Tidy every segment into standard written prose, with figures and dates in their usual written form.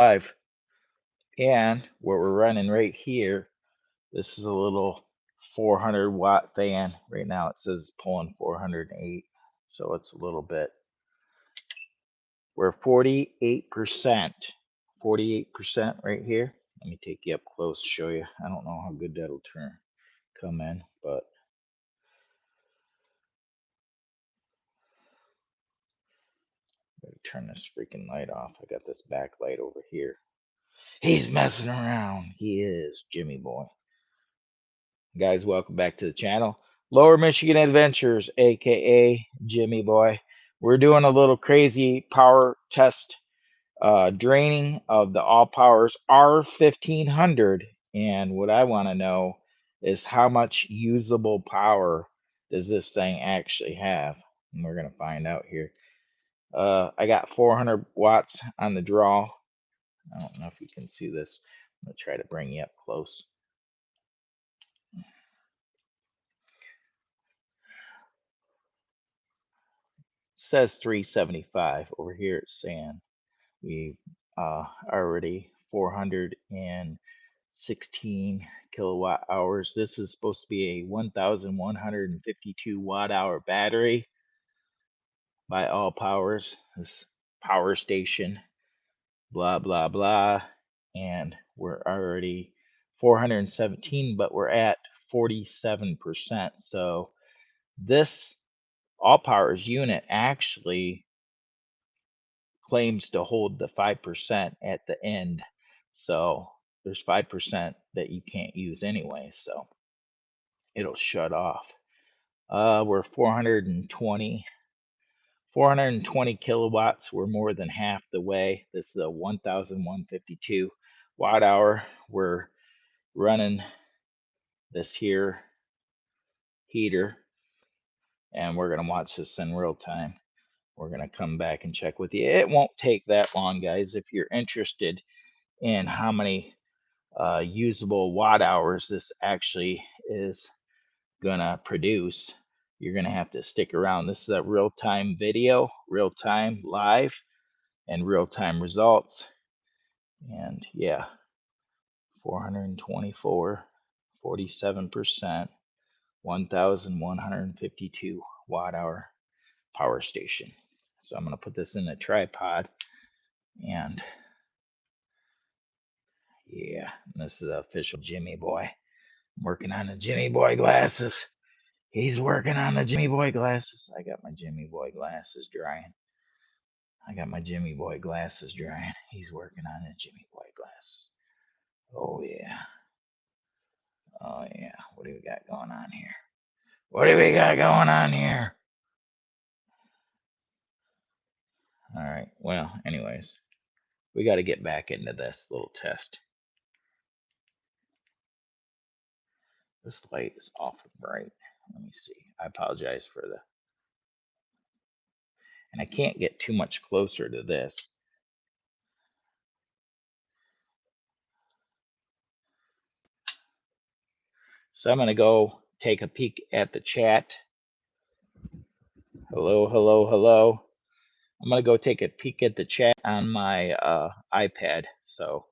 live. And what we're running right here, this is a little 400 watt fan. Right now it says pulling 408, so it's a little bit. We're 48%. 48% right here. Let me take you up close to show you. I don't know how good that'll come in, but better turn this freaking light off. I got this backlight over here. He's messing around. He is, Jimmy boy. Guys, welcome back to the channel. Lower Michigan Adventures, aka Jimmy boy. We're doing a little crazy power test draining of the AllPOWERS R1500. And what I want to know is how much usable power does this thing actually have? And we're going to find out here. I got 400 watts on the draw. I don't know if you can see this. I'm going to try to bring you up close. It says 375. Over here it's saying we already 416 kilowatt hours. This is supposed to be a 1152 watt hour battery by AllPOWERS. This power station, blah blah blah. And we're already 417, but we're at 47%. So this AllPOWERS unit actually claims to hold the 5% at the end. So there's 5% that you can't use anyway. So it'll shut off. We're 420 kilowatts. We're more than half the way. This is a 1152 watt hour. We're running this here heater, and we're going to watch this in real time. We're going to come back and check with you. It won't take that long, guys. If you're interested in how many usable watt hours this actually is gonna produce, you're gonna have to stick around. This is a real-time video, real-time live, and real-time results. And yeah, 424, 47%, 1152 watt hour power station. So I'm gonna put this in a tripod, and yeah, this is the official Jimmy boy. I'm working on the Jimmy boy glasses. He's working on the Jimmy boy glasses. I got my Jimmy boy glasses drying. He's working on the Jimmy boy glasses. Oh yeah. Oh yeah. What do we got going on here? All right. Well, anyways, we got to get back into this little test. This light is awful bright. Let me see. I apologize for the. And I can't get too much closer to this. So I'm going to go take a peek at the chat. Hello, hello, hello. I'm going to go take a peek at the chat on my iPad. So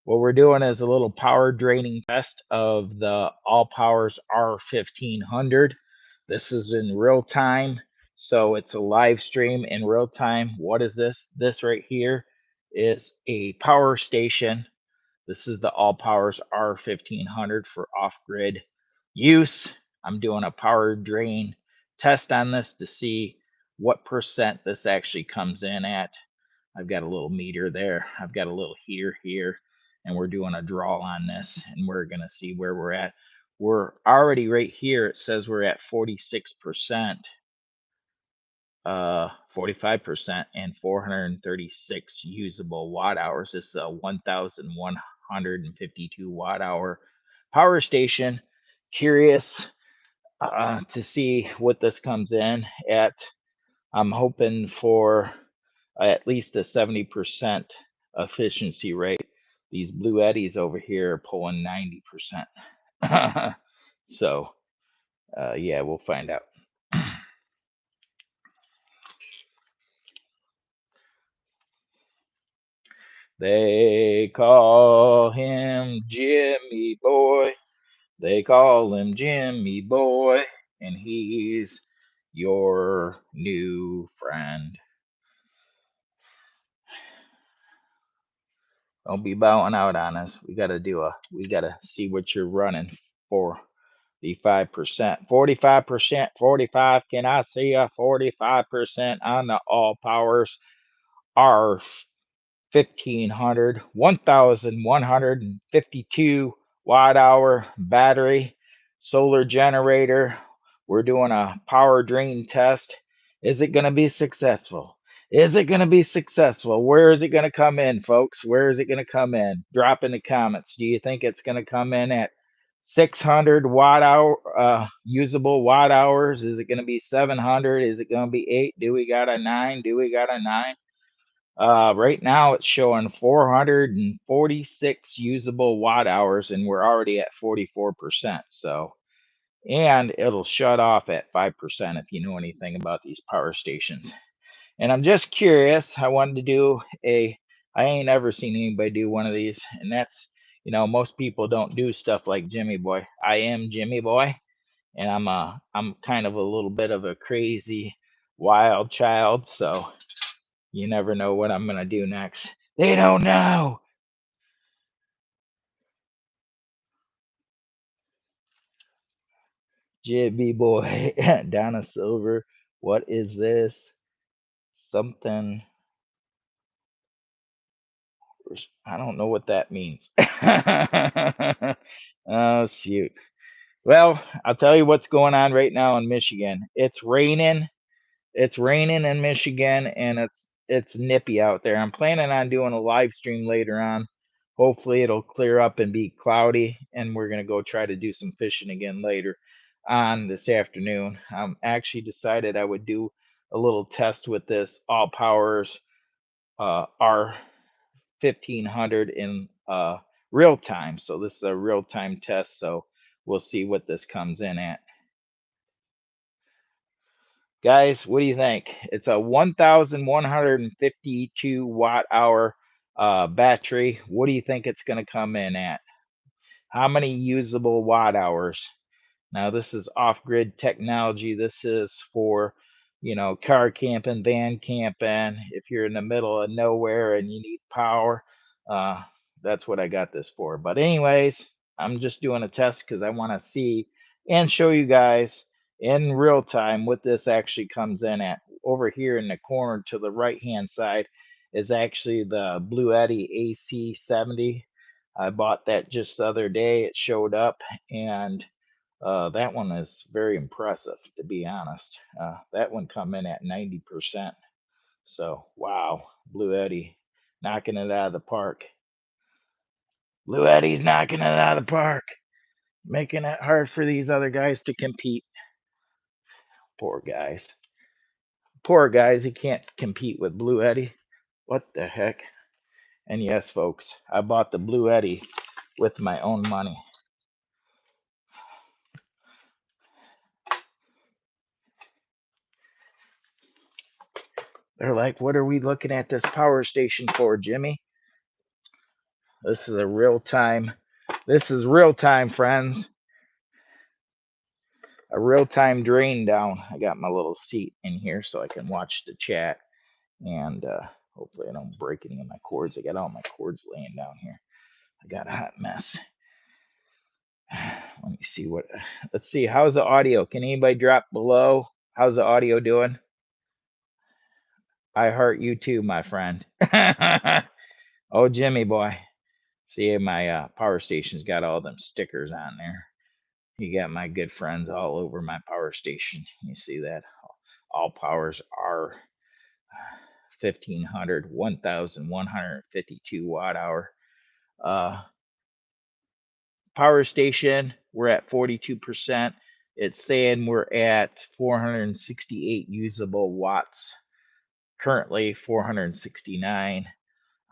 what we're doing is a little power draining test of the AllPOWERS R1500. This is in real time. So it's a live stream in real time. What is this? This right here is a power station. This is the AllPOWERS R1500 for off-grid use. I'm doing a power drain test on this to see what percent this actually comes in at. I've got a little meter there. I've got a little heater here, and we're doing a draw on this, and we're going to see where we're at. We're already right here. It says we're at 46%, 45%, and 436 usable watt hours. This is a 1152 watt hour power station. Curious to see what this comes in at. I'm hoping for at least a 70% efficiency rate. These Blue Eddies over here are pulling 90%. So, yeah, we'll find out. They call him Jimmy Boy. They call him Jimmy Boy, and he's your new friend. Don't be bowing out on us. We gotta see what you're running for. The 5%, 45%, 45. Can I see a 45% on the AllPOWERS R1500, 1152 watt hour battery, solar generator? We're doing a power drain test. Is it going to be successful? Is it going to be successful? Where is it going to come in, folks? Where is it going to come in? Drop in the comments. Do you think it's going to come in at 600 watt hour usable watt hours? Is it going to be 700? Is it going to be 8? Do we got a 9? Do we got a 9? Right now it's showing 446 usable watt hours, and we're already at 44%. So, and it'll shut off at 5% if you know anything about these power stations. And I'm just curious. I wanted to do I ain't ever seen anybody do one of these, and that's, most people don't do stuff like Jimmy Boy. I am Jimmy Boy, and I'm kind of a little bit of a crazy wild child, so you never know what I'm gonna do next. They don't know. Jimmy Boy, Donna Silver. What is this? Something. I don't know what that means. Oh, shoot. Well, I'll tell you what's going on right now in Michigan. It's raining. It's raining in Michigan, and it's nippy out there. I'm planning on doing a live stream later on. Hopefully it'll clear up and be cloudy, and we're gonna go try to do some fishing again later on this afternoon. Actually decided I would do a little test with this AllPOWERS R1500 in real time. So this is a real time test. So we'll see what this comes in at. Guys, what do you think? It's a 1152 watt hour battery. What do you think it's going to come in at? How many usable watt hours? Now, this is off-grid technology. This is for, car camping, van camping. If you're in the middle of nowhere and you need power, uh, that's what I got this for. But anyways, I'm just doing a test because I want to see and show you guys in real time what this actually comes in at. Over here in the corner to the right-hand side is actually the Blue Eddy AC70. I bought that just the other day. It showed up, and that one is very impressive, to be honest. That one come in at 90%. So, wow, Blue Eddy knocking it out of the park. Blue Eddy's knocking it out of the park, making it hard for these other guys to compete. Poor guys. Poor guys, he can't compete with Blue Eddy. What the heck? And yes, folks, I bought the Blue Eddy with my own money. They're like, what are we looking at this power station for, Jimmy? This is real time, friends. A real time drain down. I got my little seat in here so I can watch the chat, and hopefully I don't break any of my cords. I got all my cords laying down here. I got a hot mess. Let me see let's see. How's the audio? Can anybody drop below? How's the audio doing? I heart you too, my friend. Oh, Jimmy boy. See, my power station's got all them stickers on there. You got my good friends all over my power station. You see that? AllPOWERS R1500, 1152 watt hour power station. We're at 42%. It's saying we're at 468 usable watts. Currently 469.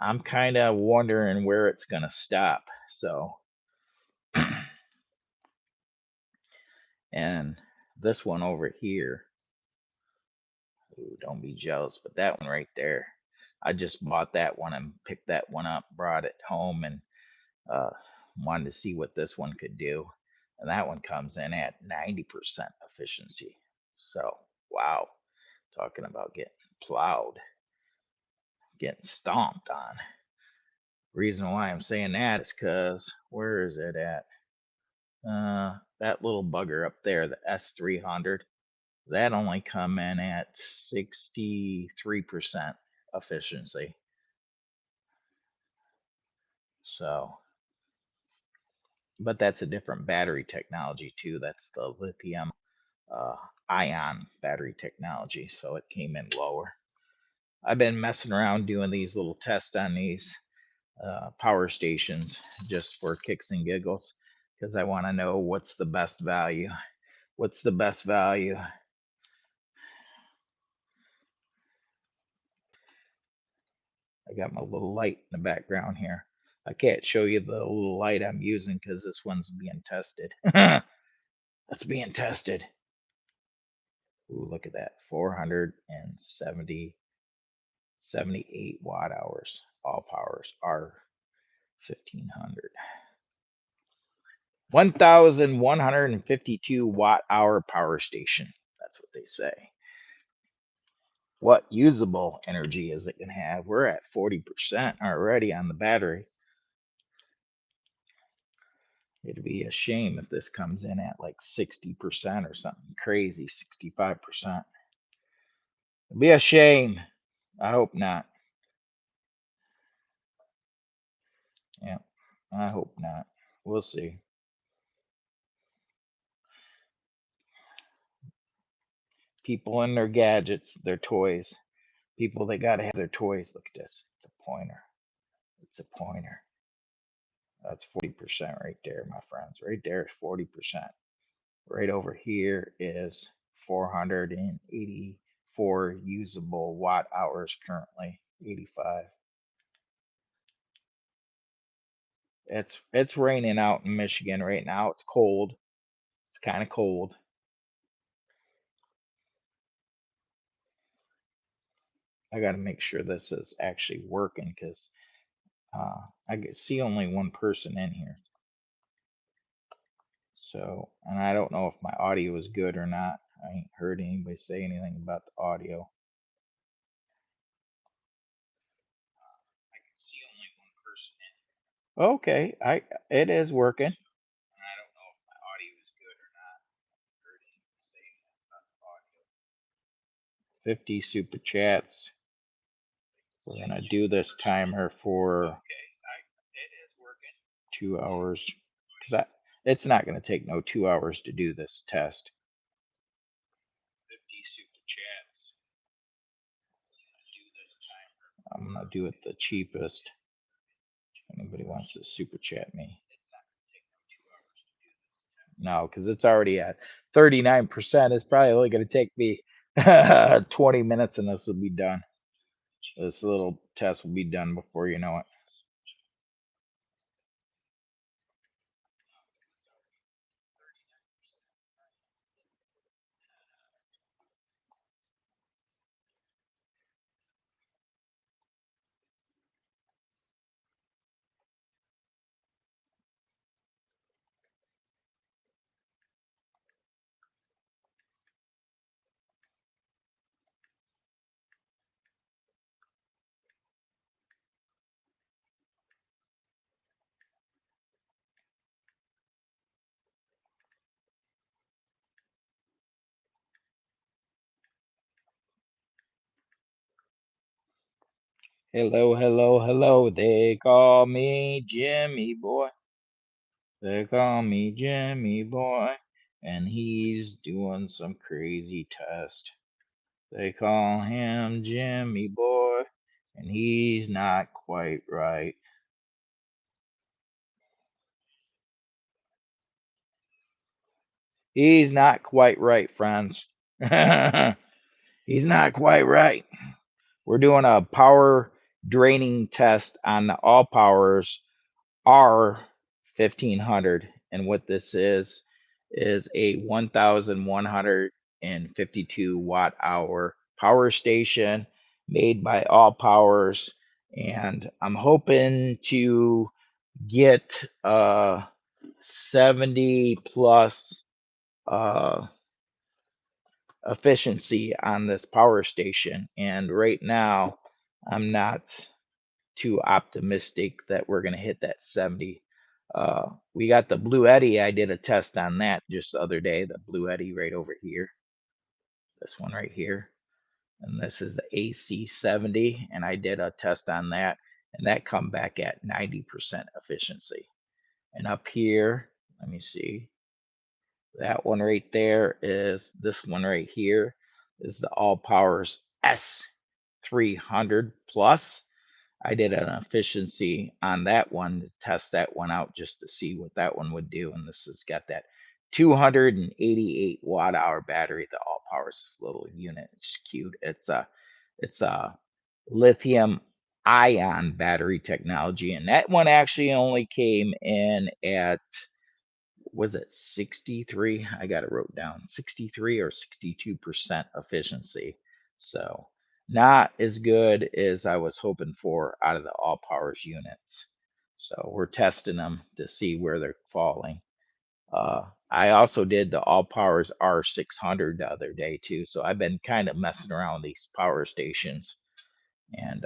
I'm kind of wondering where it's going to stop. So, and this one over here, ooh, don't be jealous, but that one right there, I just bought that one and picked that one up, brought it home, and uh, wanted to see what this one could do. And that one comes in at 90% efficiency. So, wow, talking about getting plowed, getting stomped on. Reason why I'm saying that is because where is it at? That little bugger up there, the S300, that only come in at 63% efficiency. So, but that's a different battery technology too. That's the lithium uh, ion battery technology. So it came in lower. I've been messing around doing these little tests on these power stations just for kicks and giggles because I want to know what's the best value. What's the best value? I got my little light in the background here. I can't show you the little light I'm using because this one's being tested. That's being tested. Ooh, look at that. 478 watt hours. AllPOWERS R1500. 1,152 watt hour power station. That's what they say. What usable energy is it going to have? We're at 40% already on the battery. It'd be a shame if this comes in at like 60% or something crazy, 65%. It'd be a shame. I hope not. Yeah, I hope not. We'll see. People and their gadgets, their toys. People, they got to have their toys. Look at this. It's a pointer. It's a pointer. That's 40% right there, my friends. Right there is 40%. Right over here is 484 usable watt hours currently. 85. It's raining out in Michigan right now. It's cold. It's kind of cold. I got to make sure this is actually working because I can see only one person in here. So, and I don't know if my audio is good or not. I ain't heard anybody say anything about the audio. I can see only one person in here. Okay, it is working. And I don't know if my audio is good or not. I heard anybody say anything about the audio. 50 super chats. We're gonna do this timer for 2 hours because it's not gonna take no 2 hours to do this test. 50 super chats. I'm gonna do it the cheapest. If anybody wants to super chat me. No, because it's already at 39%. It's probably only gonna take me 20 minutes and this will be done. This little test will be done before you know it. Hello, hello, hello. They call me Jimmy Boy. They call me Jimmy Boy. And he's doing some crazy test. They call him Jimmy Boy. And he's not quite right. He's not quite right, friends. He's not quite right. We're doing a power draining test on the AllPOWERS R1500. And what this is a 1,152 watt hour power station. made by AllPOWERS, and I'm hoping to get 70 plus efficiency on this power station. And right now, I'm not too optimistic that we're going to hit that 70. We got the Blue Eddy. I did a test on that just the other day, the Blue Eddy right over here, this one right here. And this is the AC70, and I did a test on that, and that come back at 90% efficiency. And up here, let me see, that one right there is this one right here is the AllPOWERS S300 Plus. I did an efficiency on that one to test that one out just to see what that one would do. And this has got that 288 watt hour battery. The AllPOWERS, this little unit. It's cute. It's a lithium ion battery technology, and that one actually only came in at, was it 63? I got it wrote down, 63 or 62% efficiency. So not as good as I was hoping for out of the AllPOWERS units. So we're testing them to see where they're falling. I also did the AllPOWERS R1500 the other day too. So I've been kind of messing around with these power stations, and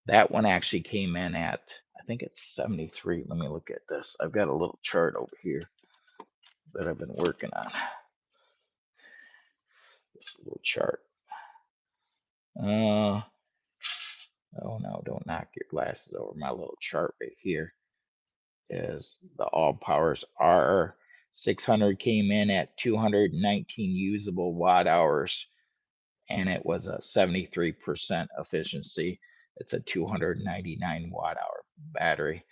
that one actually came in at, I think it's 73. Let me look at this. I've got a little chart over here that I've been working on. This little chart. Oh no, don't knock your glasses over. My little chart right here is the AllPOWERS R600 came in at 219 usable watt hours, and it was a 73% efficiency. It's a 299 watt hour battery.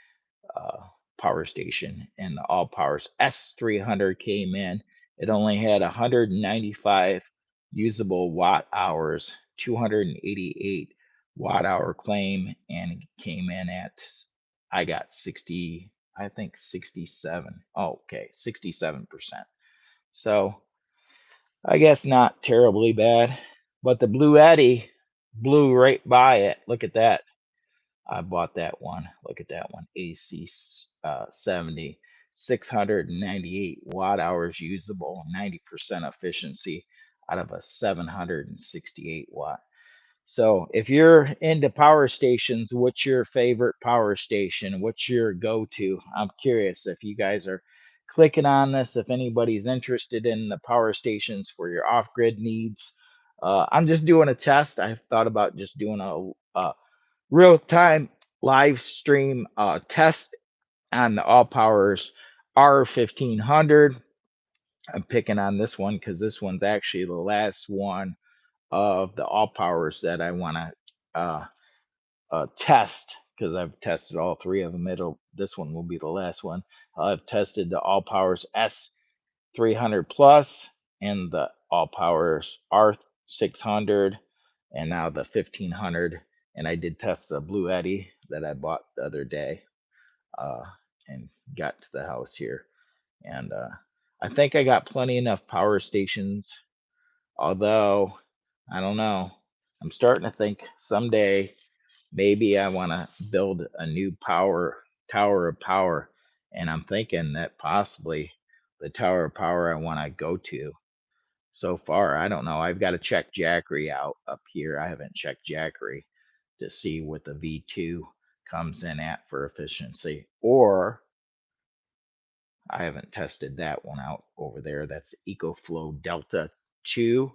Power station, and the AllPOWERS S300 came in. It only had 195 usable watt hours, 288 watt hour claim, and it came in at, I got 60, I think 67. Oh, okay, 67%. So I guess not terribly bad, but the Blue Eddy blew right by it. Look at that. I bought that one. Look at that one. AC 70, 698 watt hours usable, 90% efficiency out of a 768 watt. So if you're into power stations, what's your favorite power station? What's your go-to? I'm curious if you guys are clicking on this, if anybody's interested in the power stations for your off-grid needs. I'm just doing a test. I've thought about just doing a real-time live stream test on the AllPOWERS R1500. I'm picking on this one because this one's actually the last one of the AllPOWERS that I want to test, because I've tested all three of them. This one will be the last one. I've tested the AllPOWERS S300 Plus and the AllPOWERS R600 and now the 1500. And I did test the Blue Eddy that I bought the other day and got to the house here. And I think I got plenty enough power stations, although I don't know. I'm starting to think someday maybe I want to build a new tower of power. And I'm thinking that possibly the tower of power I want to go to. So far, I don't know. I've got to check Jackery out up here. I haven't checked Jackery to see what the V2 comes in at for efficiency. Or I haven't tested that one out over there. That's EcoFlow Delta 2.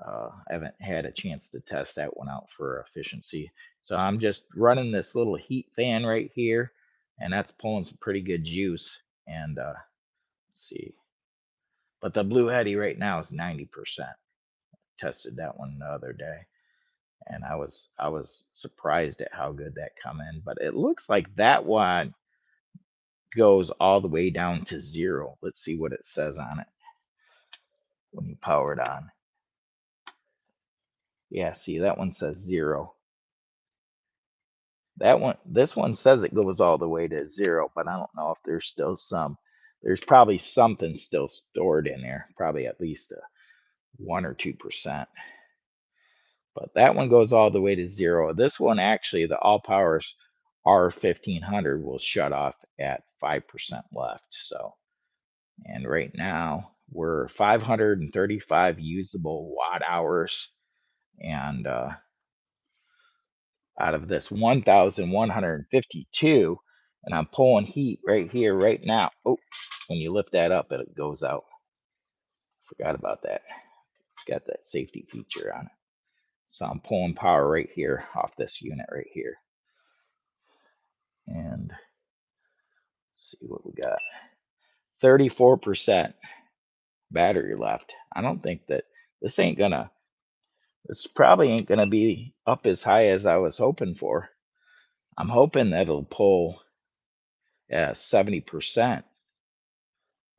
I haven't had a chance to test that one out for efficiency. So I'm just running this little heat fan right here, and that's pulling some pretty good juice. And let's see. But the Blue Eddy right now is 90%. Tested that one the other day, and I was surprised at how good that come in. But it looks like that one goes all the way down to 0. Let's see what it says on it when you power it on. Yeah, see, that one says 0. This one says it goes all the way to 0, but I don't know if there's still there's probably something still stored in there, probably at least 1 or 2%. but that one goes all the way to 0. This one actually, the AllPOWERS R1500 will shut off at 5% left. So, and right now we're 535 usable watt hours, and out of this 1,152, and I'm pulling heat right here, right now. Oh, when you lift that up, it goes out. Forgot about that. It's got that safety feature on it. So I'm pulling power right here off this unit right here. And let's see what we got. 34% battery left. I don't think that this probably ain't gonna be up as high as I was hoping for. I'm hoping that it'll pull at 70%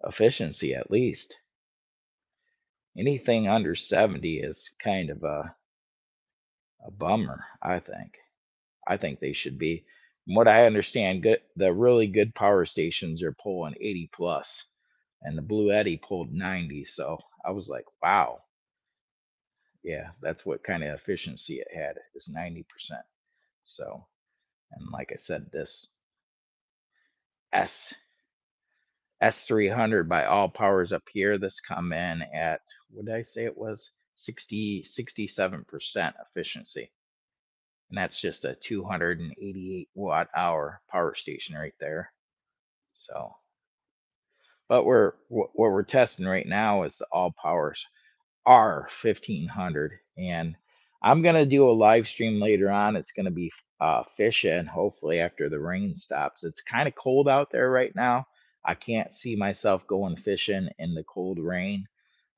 efficiency at least. Anything under 70 is kind of a bummer, I think. I think they should be, from what I understand, good. The really good power stations are pulling 80 plus, and the Blue Eddy pulled 90. So I was like, wow, yeah, that's what kind of efficiency it had, is 90%. So, and like I said, this S S300 by AllPOWERS up here, this come in at, what did I say it was? 67% efficiency. And that's just a 288 watt hour power station right there. So, but what we're testing right now is the AllPOWERS R1500, and I'm gonna do a live stream later on. It's gonna be fishing, hopefully after the rain stops. It's kind of cold out there right now. I can't see myself going fishing in the cold rain.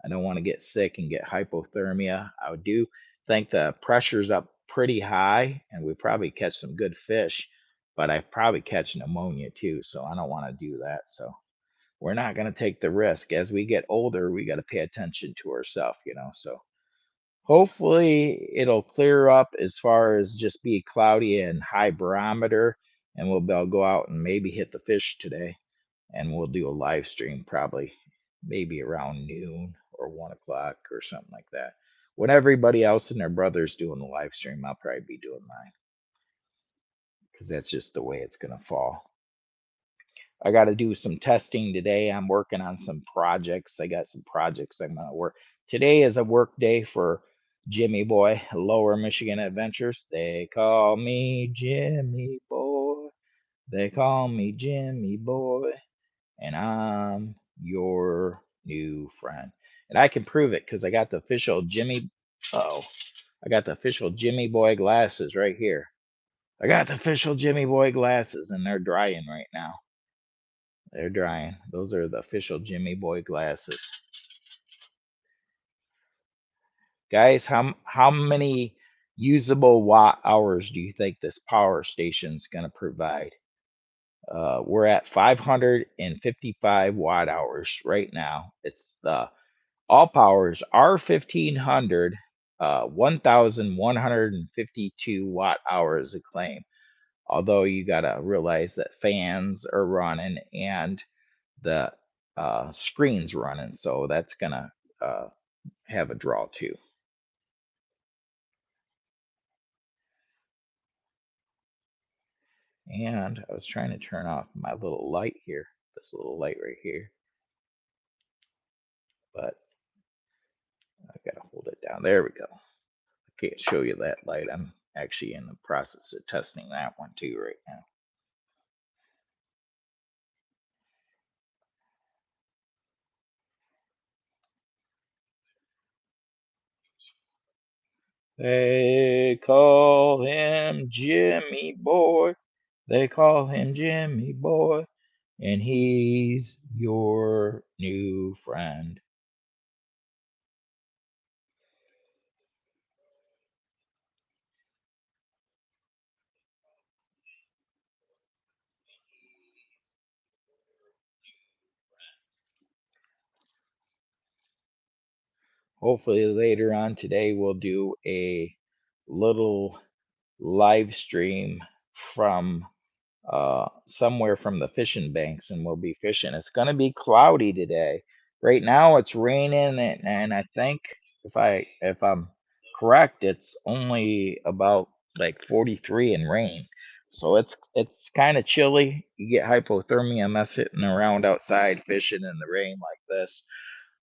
I don't want to get sick and get hypothermia. I do think the pressure's up pretty high, and we probably catch some good fish, but I probably catch pneumonia too, so I don't want to do that. So we're not going to take the risk. As we get older, we got to pay attention to ourselves, you know. So hopefully it'll clear up as far as just be cloudy and high barometer, and we'll be able to go out and maybe hit the fish today. And we'll do a live stream probably maybe around noon or 1 o'clock or something like that. When everybody else and their brother's doing the live stream, I'll probably be doing mine, because that's just the way it's going to fall. I got to do some testing today. I'm working on some projects. I got some projects I'm going to work. Today is a work day for Jimmy Boy, Lower Michigan Adventures. They call me Jimmy Boy. They call me Jimmy Boy. And I'm your new friend. And I can prove it because I got the official Jimmy. Oh, I got the official Jimmy Boy glasses right here. I got the official Jimmy Boy glasses, and they're drying right now. They're drying. Those are the official Jimmy Boy glasses. Guys, how many usable watt hours do you think this power station's going to provide? We're at 555 watt hours right now. It's the AllPOWERS R1500, 1,152 watt hours of claim. Although you got to realize that fans are running and the screen's running, so that's going to have a draw too. And I was trying to turn off my little light here, this little light right here, but I gotta hold it down. There we go. I can't show you that light. I'm actually in the process of testing that one too right now. They call him Jimmy Boy. They call him Jimmy Boy, and he's your new friend. Hopefully later on today we'll do a little live stream from somewhere from the fishing banks, and we'll be fishing. It's going to be cloudy today. Right now it's raining, and I think if I'm correct, it's only about like 43 in rain. So it's kind of chilly. You get hypothermia messing around outside fishing in the rain like this.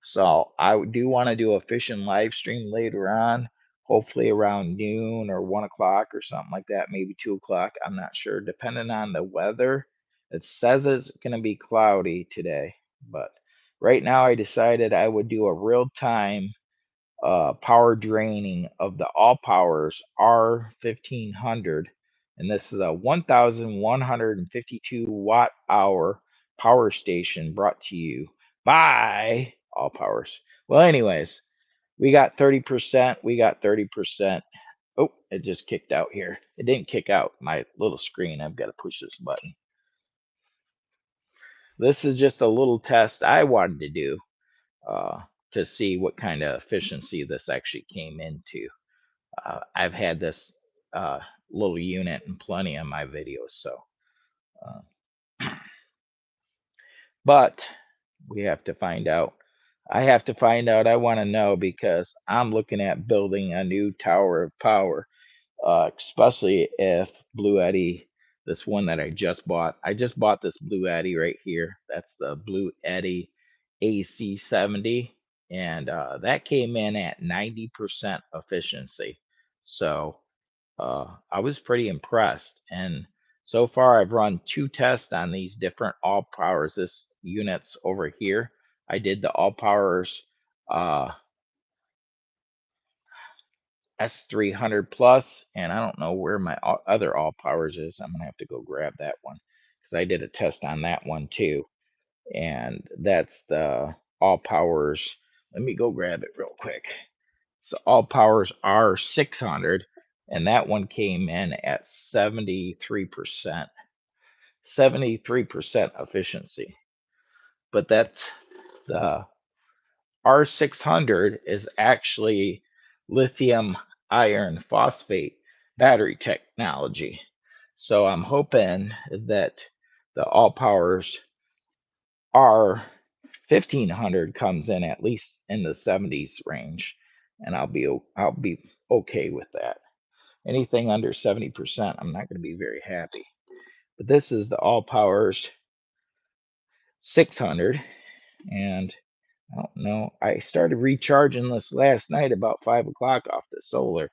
So I do want to do a fishing live stream later on, hopefully around noon or 1 o'clock or something like that, maybe 2 o'clock. I'm not sure, depending on the weather. It says it's going to be cloudy today, but right now I decided I would do a real time power draining of the AllPOWERS R1500. And this is a 1,152 watt hour power station brought to you by AllPOWERS. Well, anyways, we got 30%. We got 30%. Oh, it just kicked out here. It didn't kick out my little screen. I've got to push this button. This is just a little test I wanted to do to see what kind of efficiency this actually came into. I've had this little unit in plenty of my videos, so but we have to find out. I have to find out. I want to know because I'm looking at building a new tower of power, especially if Blue Eddy, this one that I just bought. I just bought this Blue Eddy right here. That's the Blue Eddy AC70, and that came in at 90% efficiency. So I was pretty impressed. And so far, I've run 2 tests on these different AllPOWERS. This units over here, I did the AllPOWERS uh, S300 Plus, and I don't know where my other AllPOWERS is. I'm gonna have to go grab that one because I did a test on that one too. And that's the AllPOWERS. Let me go grab it real quick. So AllPOWERS R600, and that one came in at 73%, 73% efficiency. But that's the R600 is actually lithium iron phosphate battery technology. So I'm hoping that the AllPOWERS R1500 comes in at least in the 70s range, and I'll be okay with that. Anything under 70%, I'm not going to be very happy. But this is the AllPOWERS 600, and I don't know. I started recharging this last night about 5 o'clock off the solar,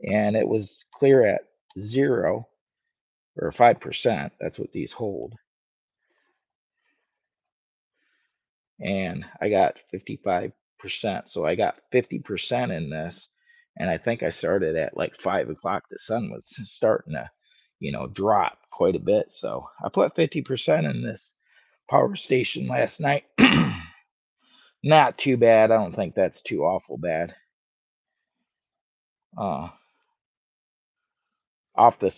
and it was clear at 0 or 5%. That's what these hold. And I got 55%. So I got 50% in this. And I think I started at like 5 o'clock. The sun was starting to, drop quite a bit. So I put 50% in this power station last night. Not too bad. I don't think that's too awful bad. Uh, off the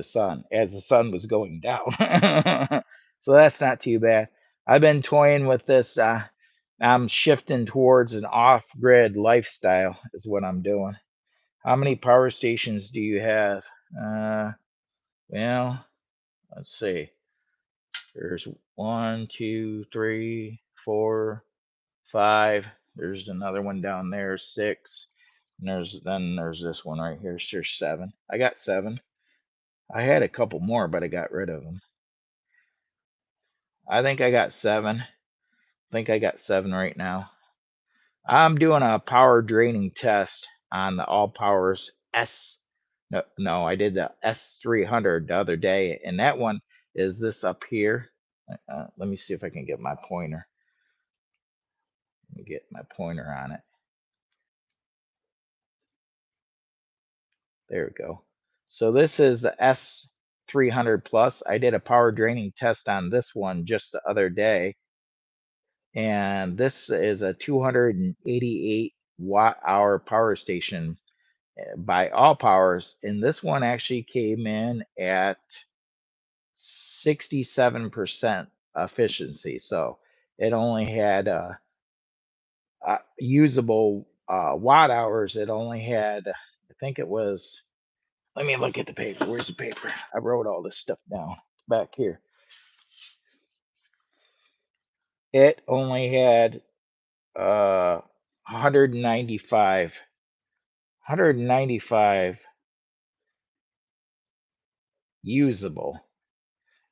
sun, as the sun was going down. So that's not too bad. I've been toying with this. I'm shifting towards an off-grid lifestyle is what I'm doing. How many power stations do you have? Well, let's see. There's 1, 2, 3, 4, 5. There's another one down there, 6. And there's this one right here. There's 7. I got 7. I had a couple more, but I got rid of them. I think I got 7. I think I got 7 right now. I'm doing a power draining test on the AllPOWERS S. No, I did the S300 the other day, and that one is this up here. Let me see if I can get my pointer. Let me get my pointer on it. There we go. So this is the S300 Plus. I did a power draining test on this one just the other day, and this is a 288 watt hour power station by AllPOWERS, and this one actually came in at 67% efficiency. So it only had usable watt hours. It only had, I think it was, let me look at the paper. Where's the paper? I wrote all this stuff down back here. It only had 195 195 usable,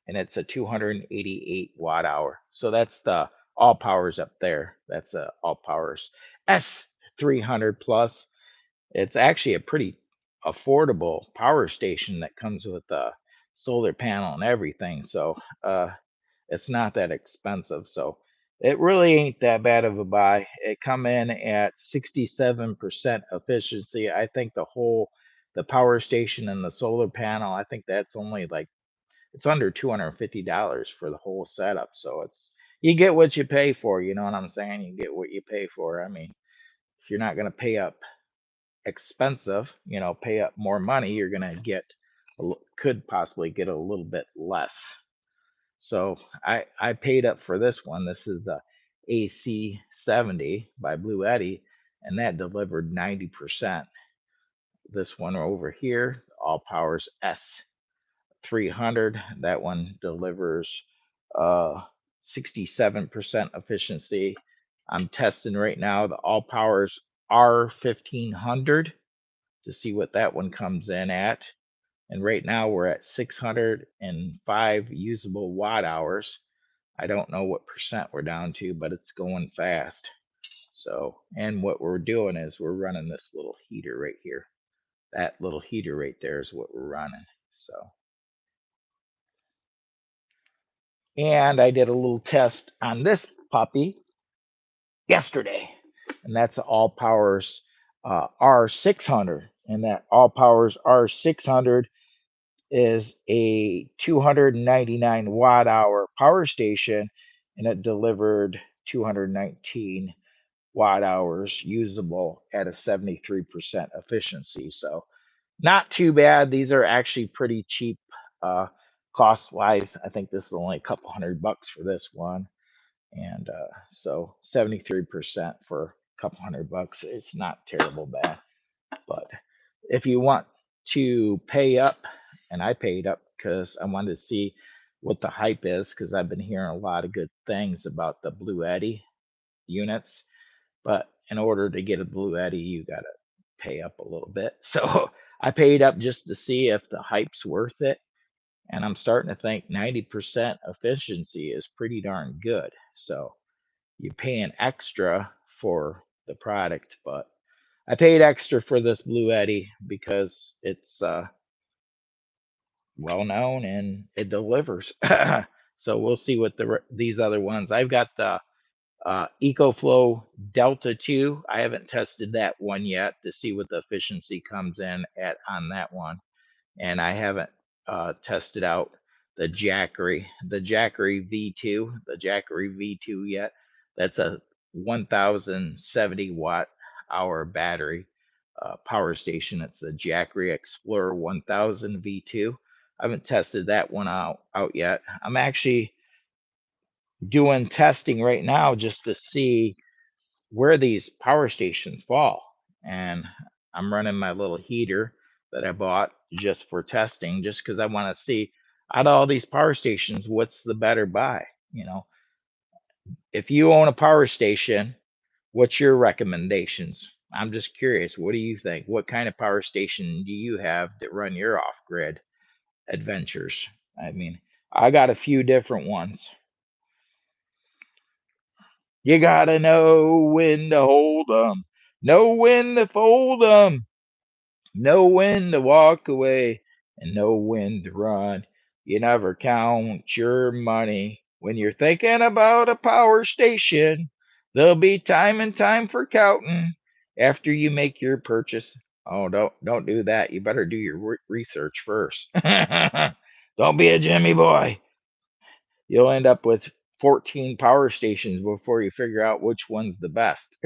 and it's a 288 watt hour. So that's the AllPOWERS up there. That's a AllPOWERS S300 plus. It's actually a pretty affordable power station that comes with a solar panel and everything. So it's not that expensive. So it really ain't that bad of a buy. It come in at 67% efficiency. I think the power station and the solar panel, I think that's only like, it's under $250 for the whole setup. So you get what you pay for, you know what I'm saying? You get what you pay for. I mean, if you're not going to pay up expensive, pay up more money, you're going to could possibly get a little bit less. So I paid up for this one. This is a AC70 by Blue Eddy, and that delivered 90%. This one over here, AllPOWERS S300, that one delivers 67% efficiency. I'm testing right now the AllPOWERS R1500 to see what that one comes in at. And right now we're at 605 usable watt hours. I don't know what percent we're down to, but it's going fast. So, and what we're doing is we're running this little heater right here. That little heater right there is what we're running. So, and I did a little test on this puppy yesterday, and that's AllPOWERS R600. And that AllPOWERS R600 is a 299 watt hour power station, and it delivered 219 watt hours usable at a 73% efficiency. So not too bad. These are actually pretty cheap cost wise. I think this is only a couple $100 for this one. And so 73% for a couple $100, it's not terrible bad. But if you want to pay up, and I paid up because I wanted to see what the hype is, because I've been hearing a lot of good things about the Blue Eddy units. But in order to get a Blue Eddy, you got to pay up a little bit. So I paid up just to see if the hype's worth it. And I'm starting to think 90% efficiency is pretty darn good. So you're paying extra for the product, but I paid extra for this Blue Eddy because it's well known and it delivers. So we'll see what these other ones. I've got the EcoFlow Delta 2. I haven't tested that one yet to see what the efficiency comes in at on that one, and I haven't tested out the Jackery V2 yet. That's a 1070 watt hour battery power station. It's the Jackery Explorer 1000 V2. I haven't tested that one out yet. I'm actually doing testing right now just to see where these power stations fall. And I'm running my little heater that I bought just for testing, just because I want to see out of all these power stations, what's the better buy? If you own a power station, what's your recommendations? I'm just curious. What do you think? What kind of power station do you have that run your off-grid adventures? I mean, I got a few different ones. You gotta know when to hold 'em, know when to fold 'em, know when to walk away, and know when to run. You never count your money when you're thinking about a power station. There'll be time and time for counting after you make your purchase. Oh, don't do that. You better do your research first. Don't be a Jimmy boy. You'll end up with 14 power stations before you figure out which one's the best.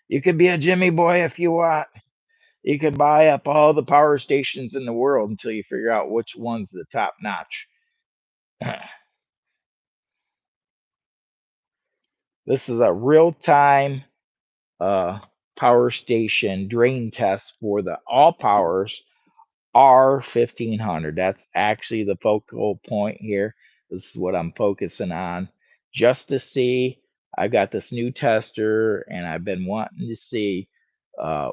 You could be a Jimmy boy if you want. You could buy up all the power stations in the world until you figure out which one's the top notch. This is a real-time power station drain test for the AllPOWERS R1500. That's actually the focal point here. This is what I'm focusing on just to see. I got this new tester and I've been wanting to see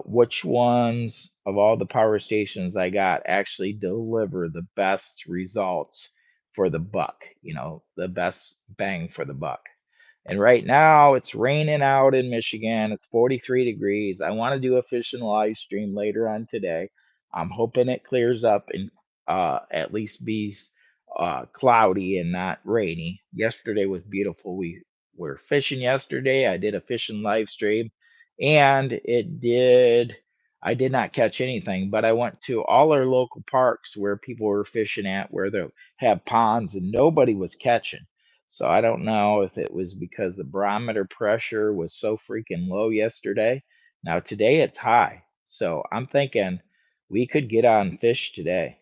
which ones of all the power stations I got actually deliver the best results for the buck, you know, the best bang for the buck. And right now it's raining out in Michigan. It's 43 degrees. I want to do a fishing live stream later on today. I'm hoping it clears up and at least be cloudy and not rainy. Yesterday was beautiful. We were fishing yesterday. I did a fishing live stream and I did not catch anything, but I went to all our local parks where people were fishing at, where they have ponds, and nobody was catching. So I don't know if it was because the barometer pressure was so freaking low yesterday. Now today it's high. So I'm thinking we could get on fish today.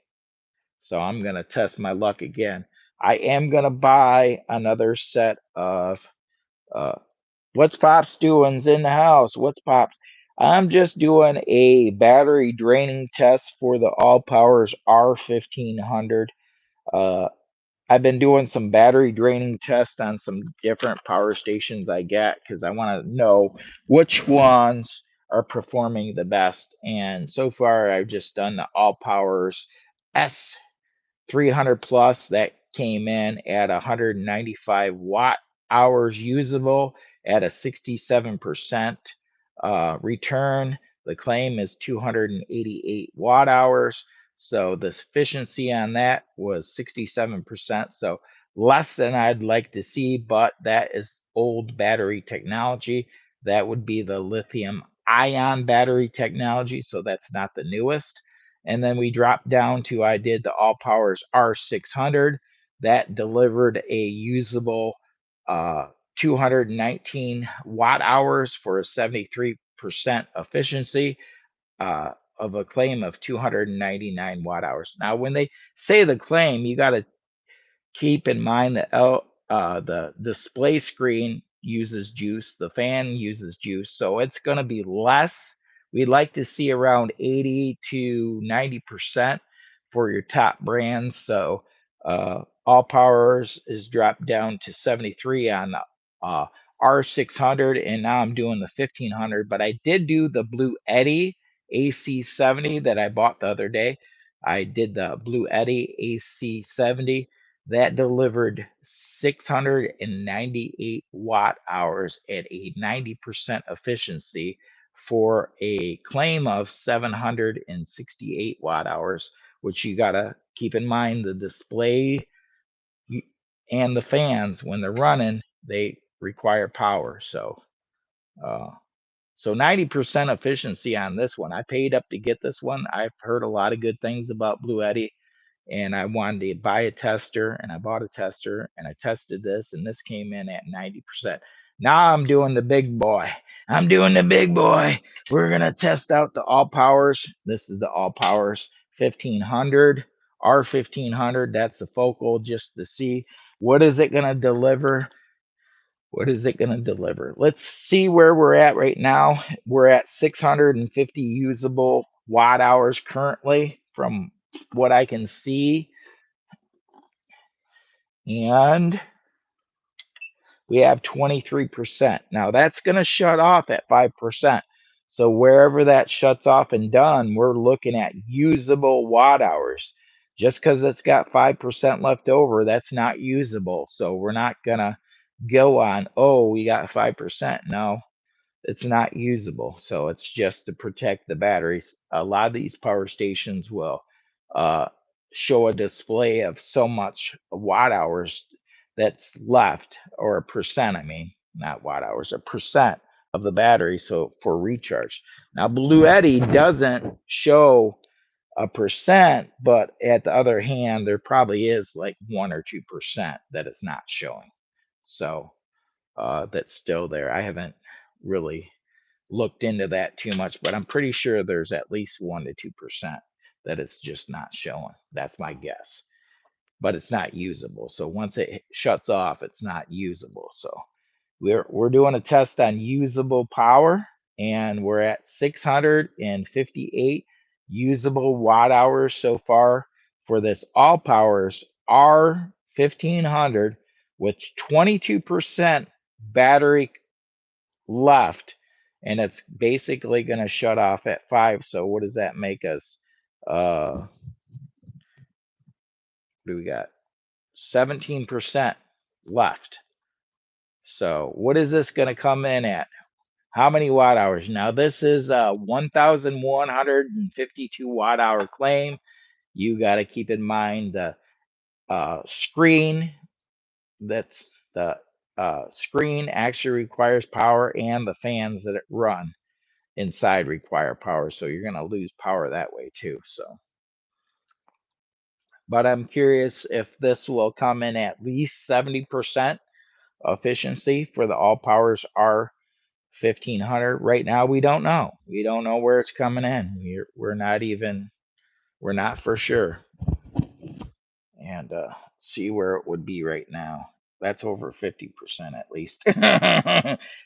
So I'm going to test my luck again. I am going to buy another set of uh, what's Pops doing's in the house. What's Pops? I'm just doing a battery draining test for the AllPOWERS R1500. Uh, I've been doing some battery draining tests on some different power stations I get because I want to know which ones are performing the best. And so far, I've just done the AllPOWERS S 300 plus that came in at 195 watt hours usable at a 67% return. The claim is 288 watt hours. So the efficiency on that was 67%. So less than I'd like to see, but that is old battery technology. That would be the lithium ion battery technology. So that's not the newest. And then we dropped down to, I did the AllPOWERS R600 that delivered a usable 219 watt hours for a 73% efficiency of a claim of 299 watt hours. Now, when they say the claim, you got to keep in mind that the display screen uses juice, the fan uses juice, so it's going to be less. We'd like to see around 80 to 90% for your top brands. So AllPOWERS is dropped down to 73 on the R600, and now I'm doing the 1500. But I did do the Blue Eddy AC70 that I bought the other day. I did the Blue Eddy AC70 that delivered 698 watt hours at a 90% efficiency for a claim of 768 watt hours, which you got to keep in mind the display and the fans, when they're running, they require power. So, so 90% efficiency on this one. I paid up to get this one. I've heard a lot of good things about Blue Eddy, and I wanted to buy a tester, and I bought a tester, and I tested this, and this came in at 90%. Now I'm doing the big boy. I'm doing the big boy. We're going to test out the AllPOWERS. This is the AllPOWERS 1500, R1500. That's the focal, just to see what is it going to deliver. What is it going to deliver? Let's see where we're at right now. We're at 650 usable watt hours currently from what I can see. And we have 23%. Now that's going to shut off at 5%. So wherever that shuts off and done, we're looking at usable watt hours. Just because it's got 5% left over, that's not usable. So we're not going to go on, oh, we got 5%. No, it's not usable. So it's just to protect the batteries. A lot of these power stations will show a display of so much watt hours that's left, or a percent, I mean, not watt hours, a percent of the battery. So for recharge. Now, Blue Eddy doesn't show a percent, but at the other hand, there probably is like 1 or 2% that it's not showing. So that's still there. I haven't really looked into that too much, but I'm pretty sure there's at least 1 to 2% that it's just not showing. That's my guess. But it's not usable. So once it shuts off, it's not usable. So we're doing a test on usable power, and we're at 658 usable watt hours so far for this AllPOWERS R1500 with 22% battery left and it's basically going to shut off at 5. So what does that make us? What do we got? 17% left. So what is this going to come in at? How many watt hours? Now this is a 1,152 watt hour claim. You got to keep in mind the screen. That's the screen actually requires power, and the fans that it run inside require power. So you're going to lose power that way too. So, but I'm curious if this will come in at least 70% efficiency for the AllPOWERS R1500. Right now, we don't know. We don't know where it's coming in. We're not for sure. And see where it would be right now. That's over 50% at least.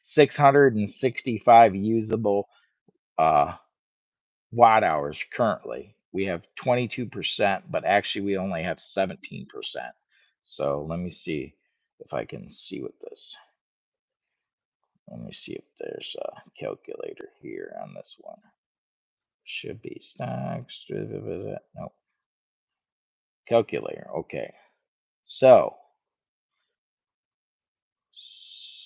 665 usable watt hours currently. We have 22%, but actually we only have 17%. So let me see if I can see with this. Let me see if there's a calculator here on this one. Should be stocks. No. Calculator. Okay. So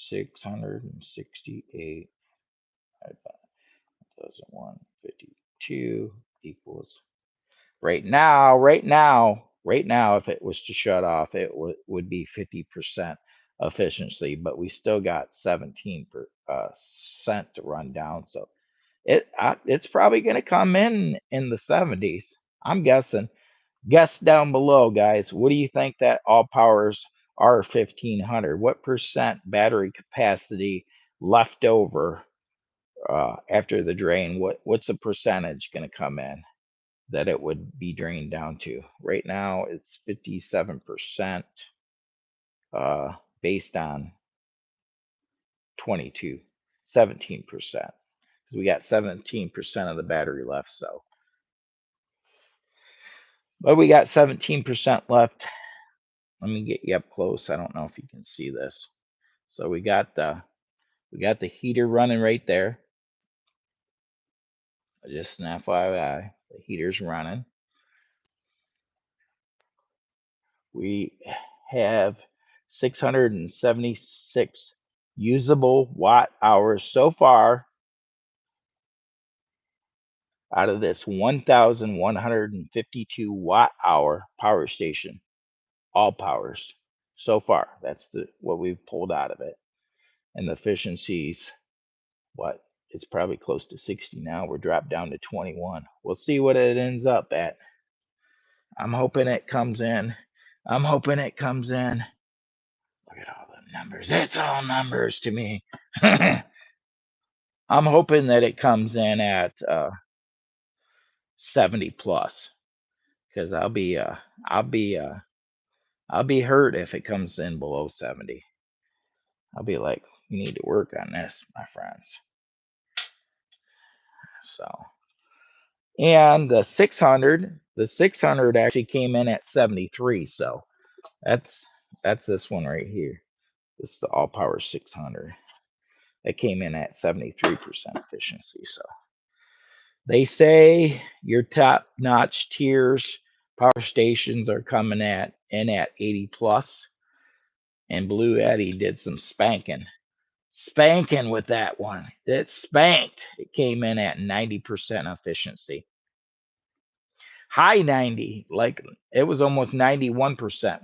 668 1,152 equals right now, if it was to shut off, it would be 50% efficiency, but we still got 17% to run down. So it's probably going to come in the 70s. I'm guessing. Guess down below, guys. What do you think that AllPOWERS R1500? What percent battery capacity left over after the drain? What's the percentage going to come in that it would be drained down to? Right now, it's 57% based on 17%. Because we got 17% of the battery left. So, but we got 17% left. Let me get you up close. I don't know if you can see this. So we got the heater running right there. Just an FYI, the heater's running. We have 676 usable watt hours so far out of this 1,152 watt hour power station. AllPOWERS so far. That's what we've pulled out of it. And the efficiencies, what? It's probably close to 60 now. We're dropped down to 21. We'll see what it ends up at. I'm hoping it comes in. I'm hoping it comes in. Look at all the numbers. It's all numbers to me. I'm hoping that it comes in at 70 plus, because I'll be hurt if it comes in below 70. I'll be like, you need to work on this, my friends. So, and the 600 actually came in at 73. So that's this one right here. This is the AllPOWERS 600. It came in at 73% efficiency. So they say your top-notch tiers power stations are coming in at 80 plus. And Blue Eddie did some spanking with that one. It spanked. It came in at 90% efficiency. High 90, like it was almost 91%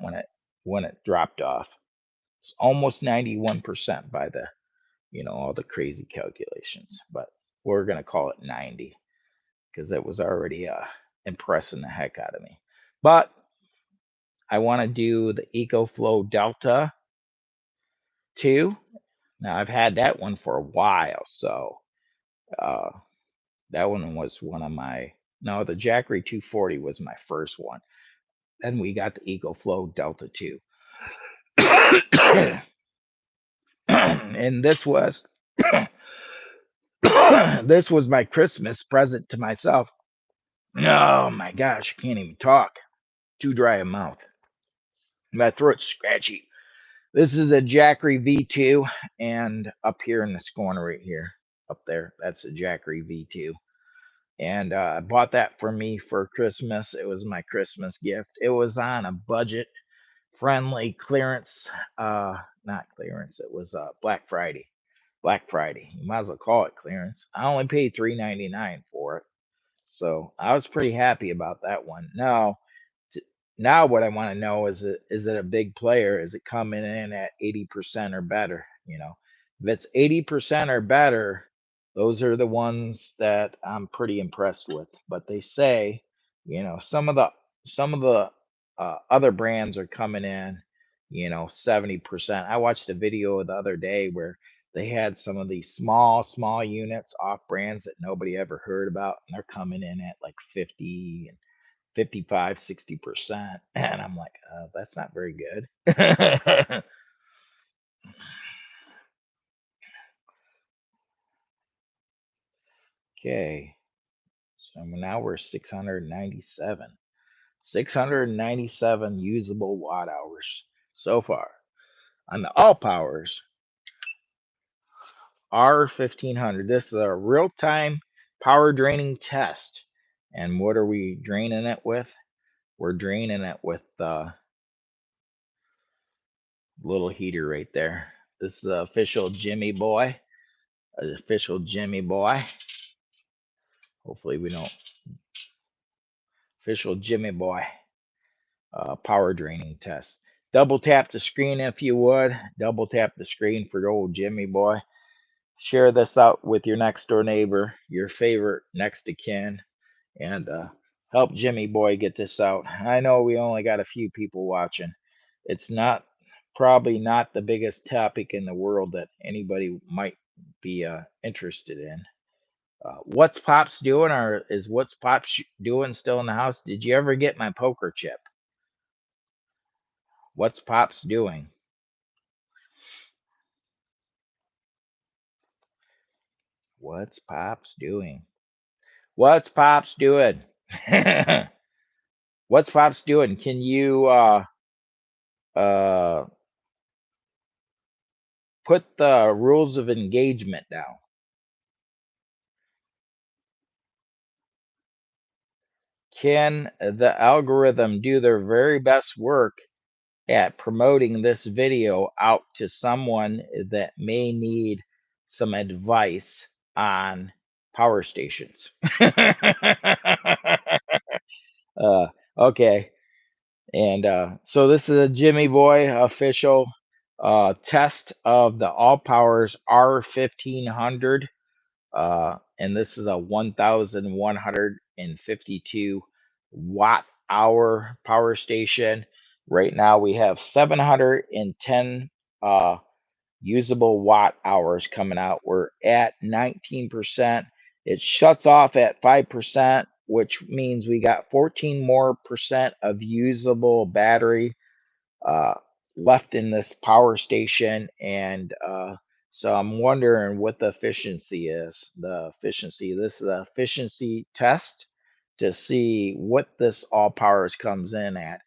when it dropped off. It's almost 91% by the, all the crazy calculations, but we're gonna call it 90 because it was already impressing the heck out of me. But I want to do the EcoFlow Delta 2. Now I've had that one for a while, so that one was one of my. No, the Jackery 240 was my first one. Then we got the EcoFlow Delta 2. And this was this was my Christmas present to myself. Oh my gosh, I can't even talk. Too dry a mouth. My throat's scratchy. This is a Jackery V2, and up here in this corner right here, up there. That's a Jackery V2. And I bought that for me for Christmas. It was my Christmas gift. It was on a budget friendly clearance, not clearance, it was Black Friday. Black Friday. You might as well call it clearance. I only paid $3.99 for it. So I was pretty happy about that one. Now what I want to know is it a big player? Is it coming in at 80% or better? You know, if it's 80% or better, those are the ones that I'm pretty impressed with. But they say, you know, some of the other brands are coming in, you know, 70%. I watched a video the other day where they had some of these small units off brands that nobody ever heard about, and they're coming in at like 50 and 55, 60%. And I'm like, that's not very good. Okay. So now we're 697. 697 usable watt hours so far on the AllPOWERS R1500. This is a real-time power draining test. And what are we draining it with? We're draining it with the little heater right there. This is official Jimmy Boy. Official Jimmy Boy. Hopefully we don't. Official Jimmy Boy power draining test. Double tap the screen if you would. Double tap the screen for old Jimmy Boy. Share this out with your next door neighbor, your favorite next to kin, and help Jimmy Boy get this out. I know we only got a few people watching. It's not probably not the biggest topic in the world that anybody might be interested in. What's Pops doing, or is What's Pops doing still in the house? Did you ever get my poker chip? What's Pops doing? What's Pops doing? What's Pops doing? What's Pops doing? Can you uh put the rules of engagement down? Can the algorithm do their very best work at promoting this video out to someone that may need some advice on power stations? Okay. And so this is a Jimmy Boy official test of the AllPOWERS R1500. And this is a 1,152 watt hour power station. Right now we have 710 usable watt hours coming out. We're at 19%. It shuts off at 5%, which means we got 14 more percent of usable battery uh, left in this power station. And so I'm wondering what the efficiency is. This is an efficiency test to see what this AllPOWERS comes in at.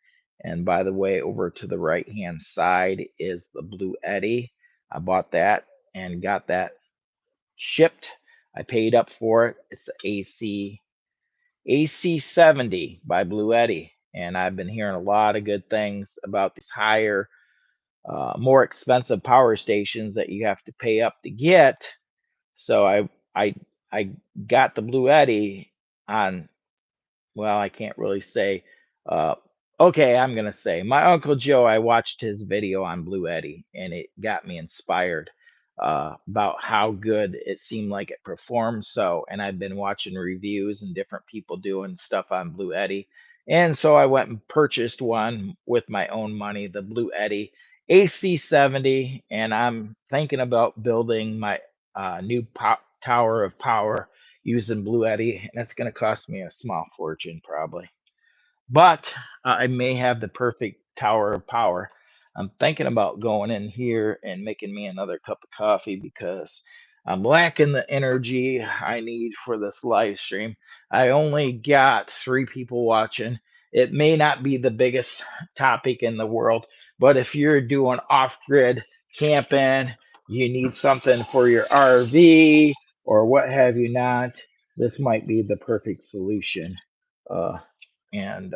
And by the way, over to the right hand side is the Blue Eddy. I bought that and got that shipped. I paid up for it. It's the AC70 by Blue Eddy. And I've been hearing a lot of good things about these higher, more expensive power stations that you have to pay up to get. So I got the Blue Eddy on, well, I can't really say. Uh, okay, I'm gonna say my Uncle Joe. I watched his video on Blue Eddy, and it got me inspired about how good it seemed like it performed. So, and I've been watching reviews and different people doing stuff on Blue Eddy, and so I went and purchased one with my own money, the Blue Eddy AC70, and I'm thinking about building my new tower of power using Blue Eddy, and it's going to cost me a small fortune probably. But I may have the perfect tower of power. I'm thinking about going in here and making me another cup of coffee because I'm lacking the energy I need for this live stream. I only got 3 people watching. It may not be the biggest topic in the world, but if you're doing off-grid camping, you need something for your RV, or what have you not, this might be the perfect solution. Uh, and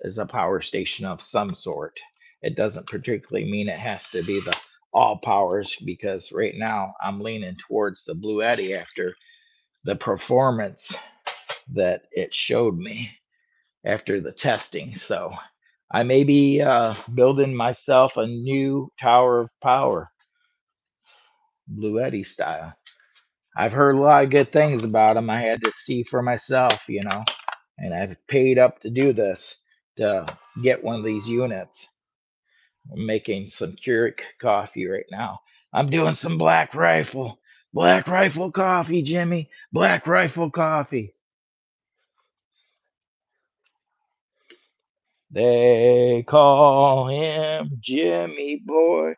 Is a power station of some sort. It doesn't particularly mean it has to be the all powers, because right now I'm leaning towards the Blue Eddy after the performance that it showed me after the testing. So I may be building myself a new tower of power, Blue Eddy style. I've heard a lot of good things about them. I had to see for myself, and I've paid up to do this, to get one of these units. I'm making some Keurig coffee right now. I'm doing some Black Rifle coffee, Jimmy. Black Rifle coffee. They call him Jimmy Boy.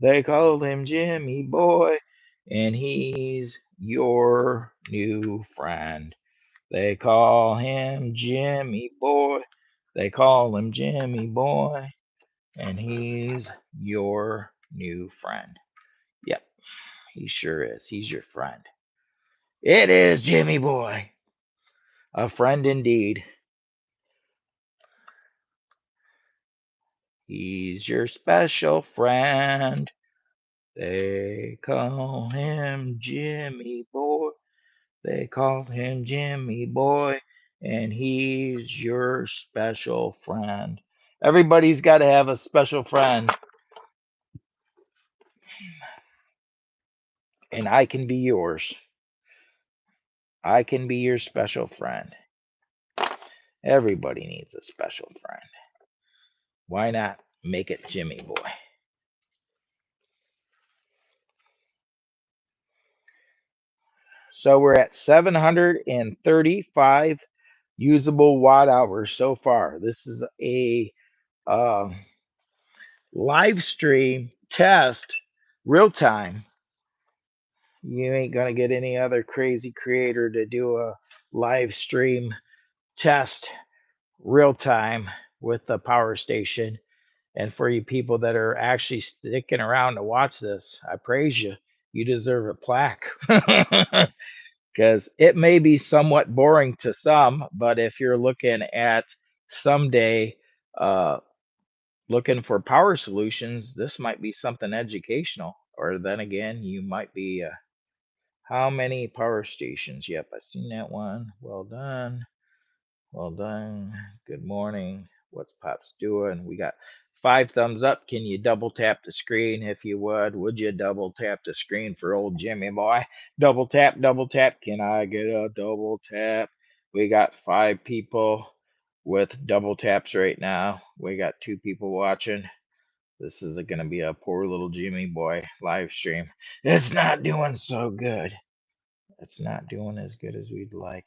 They call him Jimmy Boy. And he's your new friend. They call him Jimmy Boy. They call him Jimmy Boy. And he's your new friend. Yep, he sure is. He's your friend. It is Jimmy Boy. A friend indeed. He's your special friend. They call him Jimmy Boy. They call him Jimmy Boy. And he's your special friend. Everybody's got to have a special friend. And I can be yours. I can be your special friend. Everybody needs a special friend. Why not make it Jimmy Boy? So we're at 735 usable watt hours so far. This is a uh, live stream test, real time. You ain't gonna get any other crazy creator to do a live stream test real time with the power station. And for you people that are actually sticking around to watch this, I praise you. You deserve a plaque. Because it may be somewhat boring to some, but if you're looking at someday uh, looking for power solutions, this might be something educational. Or then again, you might be, how many power stations? Yep, I've seen that one. Well done. Well done. Good morning. What's Pops doing? We got 5 thumbs up. Can you double tap the screen if you would? Would you double tap the screen for old Jimmy Boy? Double tap, double tap. Can I get a double tap? We got 5 people with double taps right now. We got 2 people watching. This is going to be a poor little Jimmy Boy live stream. It's not doing so good. It's not doing as good as we'd like.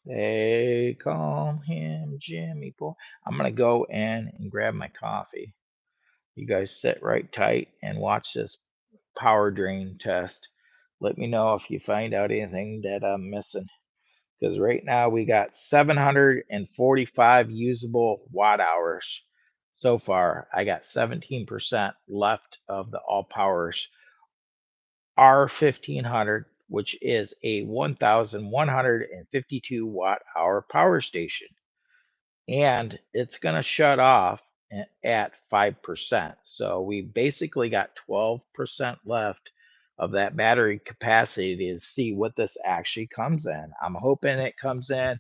They call him Jimmy Boy. I'm going to go in and grab my coffee. You guys sit right tight and watch this power drain test. Let me know if you find out anything that I'm missing. Because right now we got 745 usable watt hours so far. I got 17% left of the AllPOWERS R1500, which is a 1,152 watt hour power station. And it's going to shut off at 5%. So we basically got 12% left of that battery capacity to see what this actually comes in. I'm hoping it comes in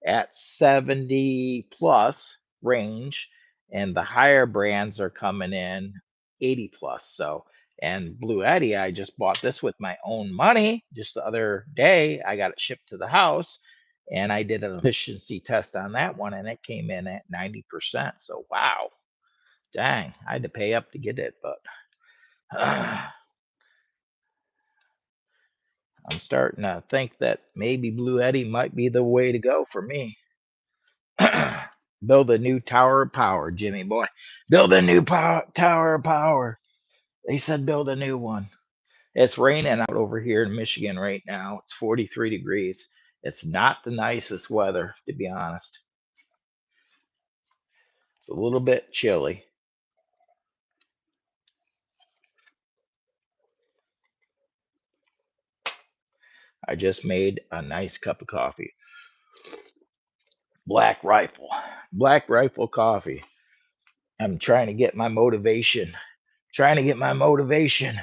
at 70 plus range, and the higher brands are coming in 80 plus. So, and Blue Eddy, I just bought this with my own money just the other day. I got it shipped to the house, and I did an efficiency test on that one, and it came in at 90%. So, wow, dang, I had to pay up to get it, but I'm starting to think that maybe Blue Eddy might be the way to go for me. Build a new tower of power, Jimmy Boy. Build a new tower of power. They said build a new one. It's raining out over here in Michigan right now. It's 43 degrees. It's not the nicest weather, to be honest. It's a little bit chilly. I just made a nice cup of coffee. Black Rifle coffee. I'm trying to get my motivation. Trying to get my motivation.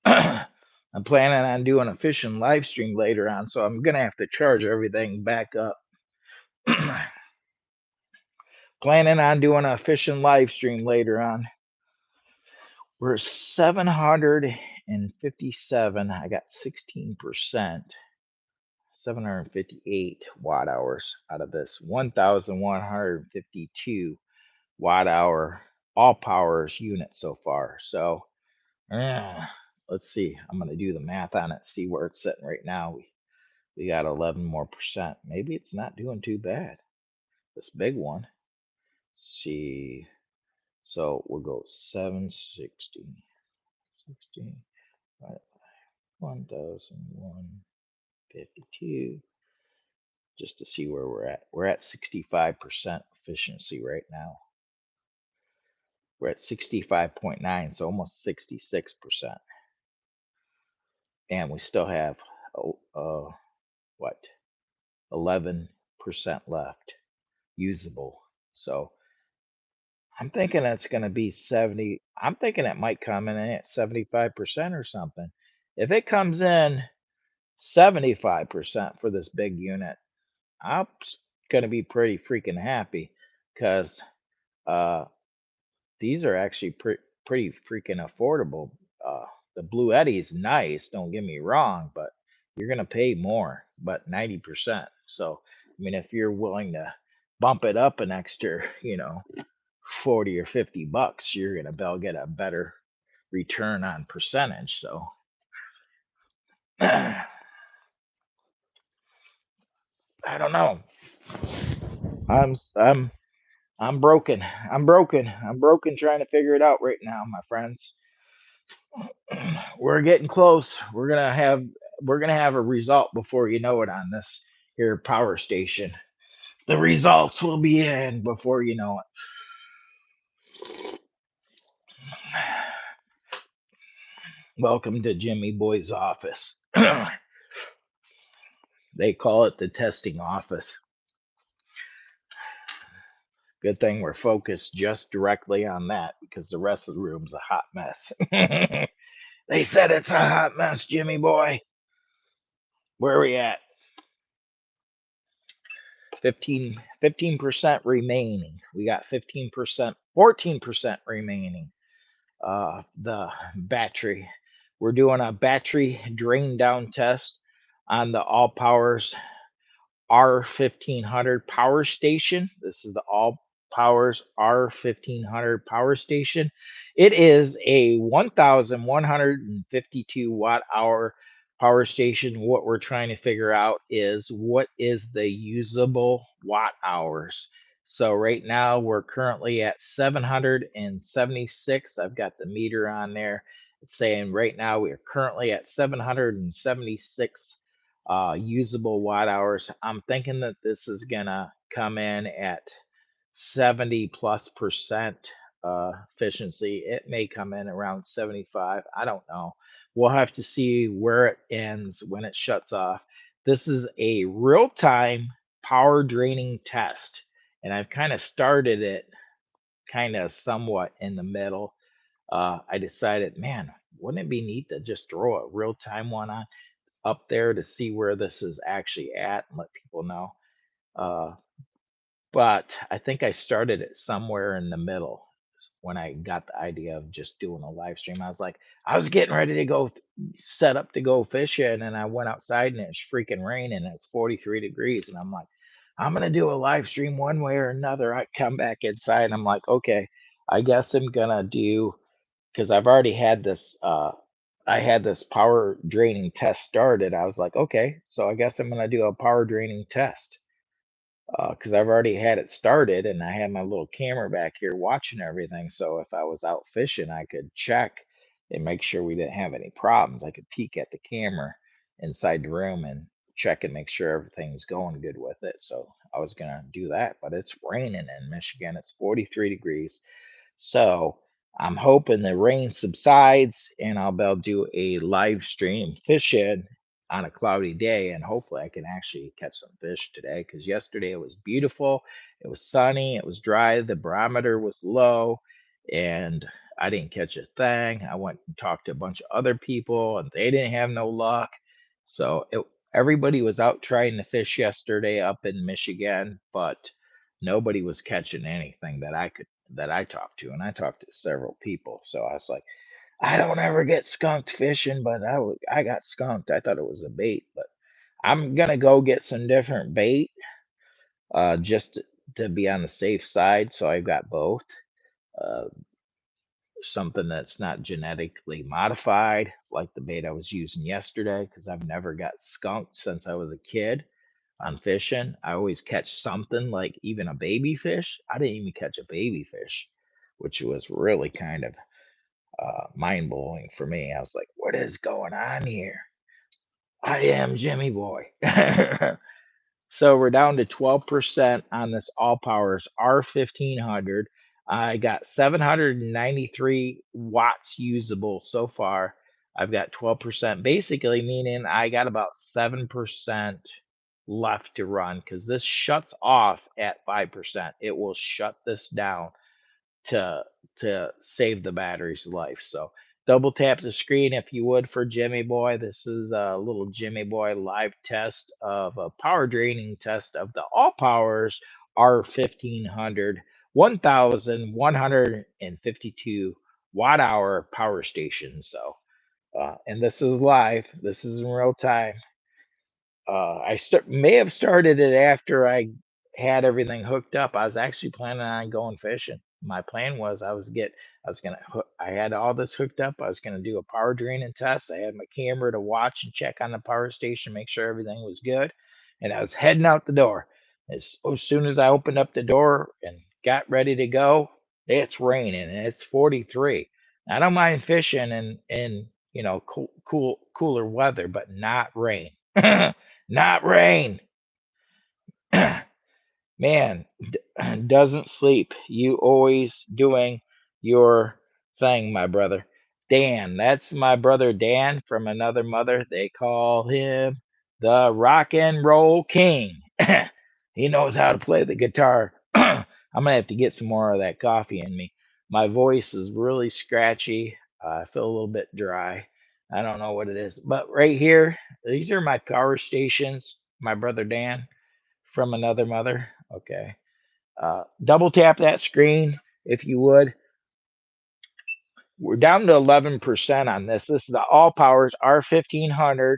I'm planning on doing a fishing live stream later on, so I'm gonna have to charge everything back up. Planning on doing a fishing live stream later on. We're 757. I got 16%, 758 watt hours out of this 1,152 watt hour AllPOWERS unit so far. So let's see. I'm going to do the math on it, see where it's sitting right now. We got 11 more percent. Maybe it's not doing too bad. This big one. Let's see. So we'll go 760, 16, 1,152, just to see where we're at. We're at 65% efficiency right now. We're at 65.9, so almost 66%. And we still have, what, 11% left usable. So I'm thinking that's going to be 70. I'm thinking it might come in at 75% or something. If it comes in 75% for this big unit, I'm going to be pretty freaking happy, because these are actually pretty freaking affordable. The Blue Eddy's nice, don't get me wrong, but you're going to pay more, but 90%. So, I mean, if you're willing to bump it up an extra, 40 or 50 bucks, you're going to get a better return on percentage. So, I don't know. I'm broken. I'm broken. I'm broken trying to figure it out right now, my friends. We're getting close. We're gonna have a result before you know it on this here power station. The results will be in before you know it. Welcome to Jimmy Boy's office. They call it the testing office. Good thing we're focused just directly on that, because the rest of the room's a hot mess. They said it's a hot mess, Jimmy Boy. Where are we at? 15% remaining. We got 15%, 14% remaining. The battery. We're doing a battery drain down test on the AllPOWERS R1500 power station. This is the AllPOWERS R1500 power station. It is a 1,152 watt hour power station. What we're trying to figure out is what is the usable watt hours. So right now we're currently at 776. I've got the meter on there. It's saying right now we are currently at 776 usable watt hours. I'm thinking that this is gonna come in at 70+% efficiency. It may come in around 75. I don't know. We'll have to see where it ends when it shuts off. This is a real-time power draining test, and I've kind of started it kind of somewhat in the middle. I decided, man, wouldn't it be neat to just throw a real-time one on up there to see where this is actually at and let people know. But I think I started it somewhere in the middle when I got the idea of just doing a live stream. I was like, I was getting ready to go set up to go fishing, and then I went outside and it's freaking raining. It's 43 degrees, and I'm like, I'm gonna do a live stream one way or another. I come back inside and I'm like, okay, I guess I'm gonna do, because I've already had this I had this power draining test started. I was like, okay, so I guess I'm gonna do a power draining test, because I've already had it started and I had my little camera back here watching everything. So if I was out fishing, I could check and make sure we didn't have any problems. I could peek at the camera inside the room and check and make sure everything's going good with it. So I was gonna do that, but it's raining in Michigan. It's 43 degrees. So I'm hoping the rain subsides and I'll be able to do a live stream fishing on a cloudy day. And hopefully I can actually catch some fish today, because yesterday it was beautiful. It was sunny, it was dry, the barometer was low, and I didn't catch a thing. I went and talked to a bunch of other people and they didn't have no luck. So everybody was out trying to fish yesterday up in Michigan, but nobody was catching anything that I talked to, and I talked to several people. So I was like, I don't ever get skunked fishing, but I got skunked. I thought it was a bait, but I'm gonna go get some different bait, just to be on the safe side. So I've got both. Uh, Something that's not genetically modified, like the bait I was using yesterday, because I've never got skunked since I was a kid on fishing. I always catch something, like even a baby fish. I didn't even catch a baby fish, which was really kind of mind blowing for me. I was like, what is going on here? I am Jimmy Boy. So we're down to 12% on this AllPOWERS R1500. I got 793 watts usable so far. I've got 12%, basically meaning I got about 7% left to run, because this shuts off at 5%. It will shut this down to save the battery's life. So double tap the screen if you would for Jimmy Boy. This is a little Jimmy Boy live test of a power draining test of the AllPOWERS R1500 1152 watt hour power station. So and this is live. This is in real time. I may have started it after I had everything hooked up. I was actually planning on going fishing. My plan was I had all this hooked up. I was gonna do a power draining test. I had my camera to watch and check on the power station, make sure everything was good, and I was heading out the door. As soon as I opened up the door and got ready to go, it's raining and it's 43. I don't mind fishing in cooler weather, but not rain. Not rain. Man, doesn't sleep. You always doing your thing, my brother. Dan, that's my brother Dan from another mother. They call him the rock and roll king. He knows how to play the guitar. I'm gonna have to get some more of that coffee in me. My voice is really scratchy. I feel a little bit dry. I don't know what it is, but right here, these are my power stations. My brother Dan from another mother. Okay. Double tap that screen if you would. We're down to 11% on this. This is an AllPOWERS R1500,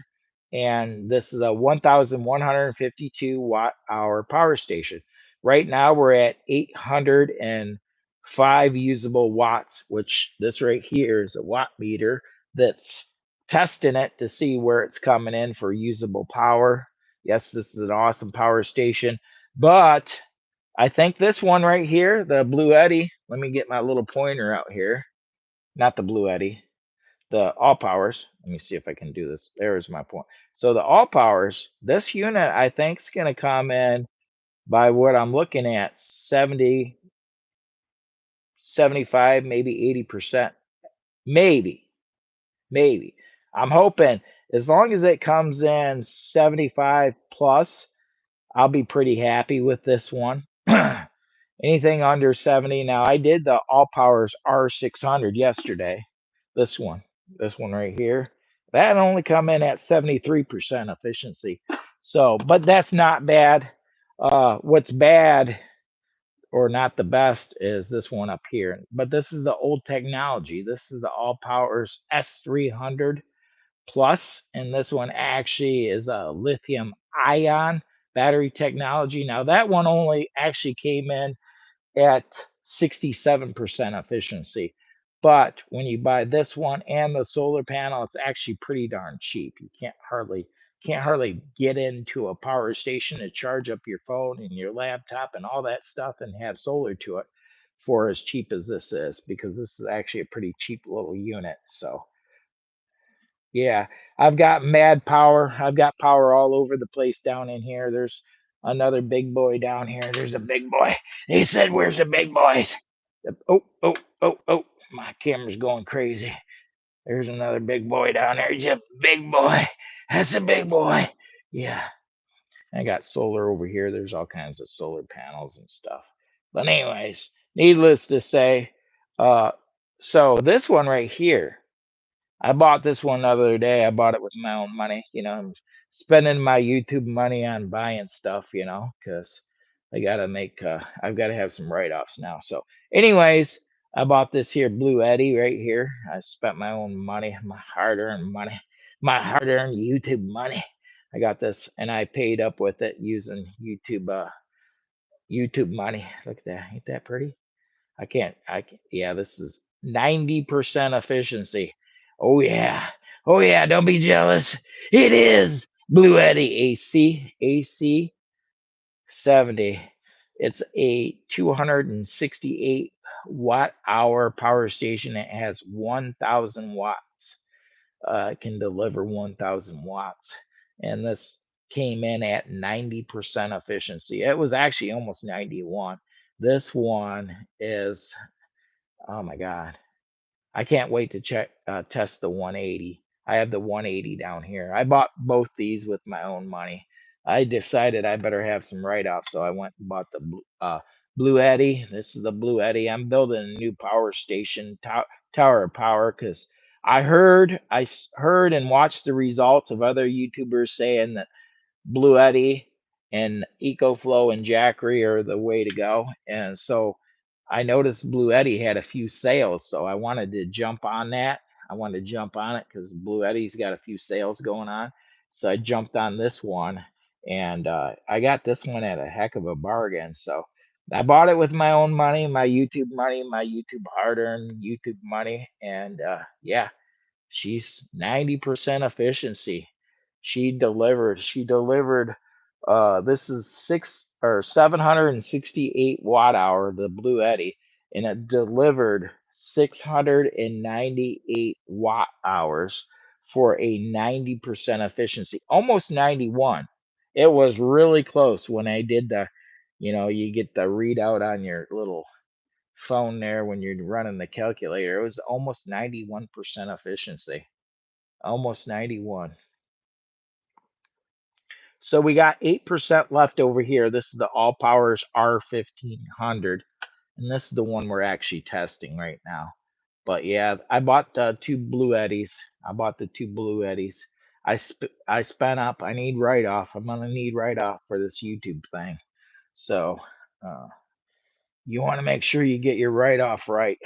and this is a 1152 watt hour power station. Right now we're at 805 usable watts, which this right here is a watt meter that's testing it to see where it's coming in for usable power. Yes, this is an awesome power station, but I think this one right here, the Blue Eddy, let me get my little pointer out here. Not the Blue Eddy, the AllPOWERS. Let me see if I can do this. There's my point. So the AllPOWERS, this unit I think is going to come in by what I'm looking at 70, 75, maybe 80%. Maybe. I'm hoping as long as it comes in 75 plus, I'll be pretty happy with this one. Anything under 70. Now, I did the AllPOWERS R600 yesterday. This one right here. That only come in at 73% efficiency. So, but that's not bad. What's bad or not the best is this one up here. But this is the old technology. This is the AllPOWERS S300 Plus, and this one actually is a lithium ion battery technology. Now, that one only actually came in at 67% efficiency. But when you buy this one and the solar panel, it's actually pretty darn cheap. You can't hardly get into a power station to charge up your phone and your laptop and all that stuff and have solar to it for as cheap as this is, because this is actually a pretty cheap little unit. So yeah, I've got mad power. I've got power all over the place down in here. Another big boy down here. There's a big boy. They said, "Where's the big boys?" Oh, oh, oh, oh! My camera's going crazy. There's another big boy down there. He's a big boy. That's a big boy. Yeah. I got solar over here. There's all kinds of solar panels and stuff. But anyways, needless to say, uh, so this one right here, I bought this one the other day. I bought it with my own money. I'm spending my YouTube money on buying stuff, because I gotta make I've got to have some write-offs now. So anyways, I bought this here Blue Eddy right here. I spent my own money, my hard-earned money, my hard-earned YouTube money. I got this and I paid up with it using YouTube money. Look at that. Ain't that pretty? Yeah, this is 90% efficiency. Oh yeah. Oh yeah, don't be jealous. It is Blue Eddy AC 70. It's a 268 watt hour power station. It has 1,000 watts. It can deliver 1,000 watts. And this came in at 90% efficiency. It was actually almost 91. This one is, oh my God. I can't wait to test the 180. I have the 180 down here. I bought both these with my own money. I decided I better have some write-offs, so I went and bought the Blue Eddy. This is the Blue Eddy. I'm building a new power station, tower of power, because I heard and watched the results of other YouTubers saying that Blue Eddy and EcoFlow and Jackery are the way to go. And so I noticed Blue Eddy had a few sales, so I wanted to jump on that. I wanted to jump on it because Blue Eddy's got a few sales going on. So I jumped on this one, and I got this one at a heck of a bargain. So I bought it with my own money, my YouTube hard-earned YouTube money, and yeah, she's 90% efficiency. She delivered this is 768 watt hour, the Blue Eddy, and it delivered 698 watt hours for a 90% efficiency, almost 91. It was really close when I did you get the readout on your little phone there when you're running the calculator. It was almost 91% efficiency, almost 91. So we got 8% left over here. This is the AllPOWERS R1500, and this is the one we're actually testing right now. But yeah, I bought the two Blue Eddies. I bought the two Blue Eddies. I spent up. I need write-off. I'm gonna need write-off for this YouTube thing. So you want to make sure you get your write-off right.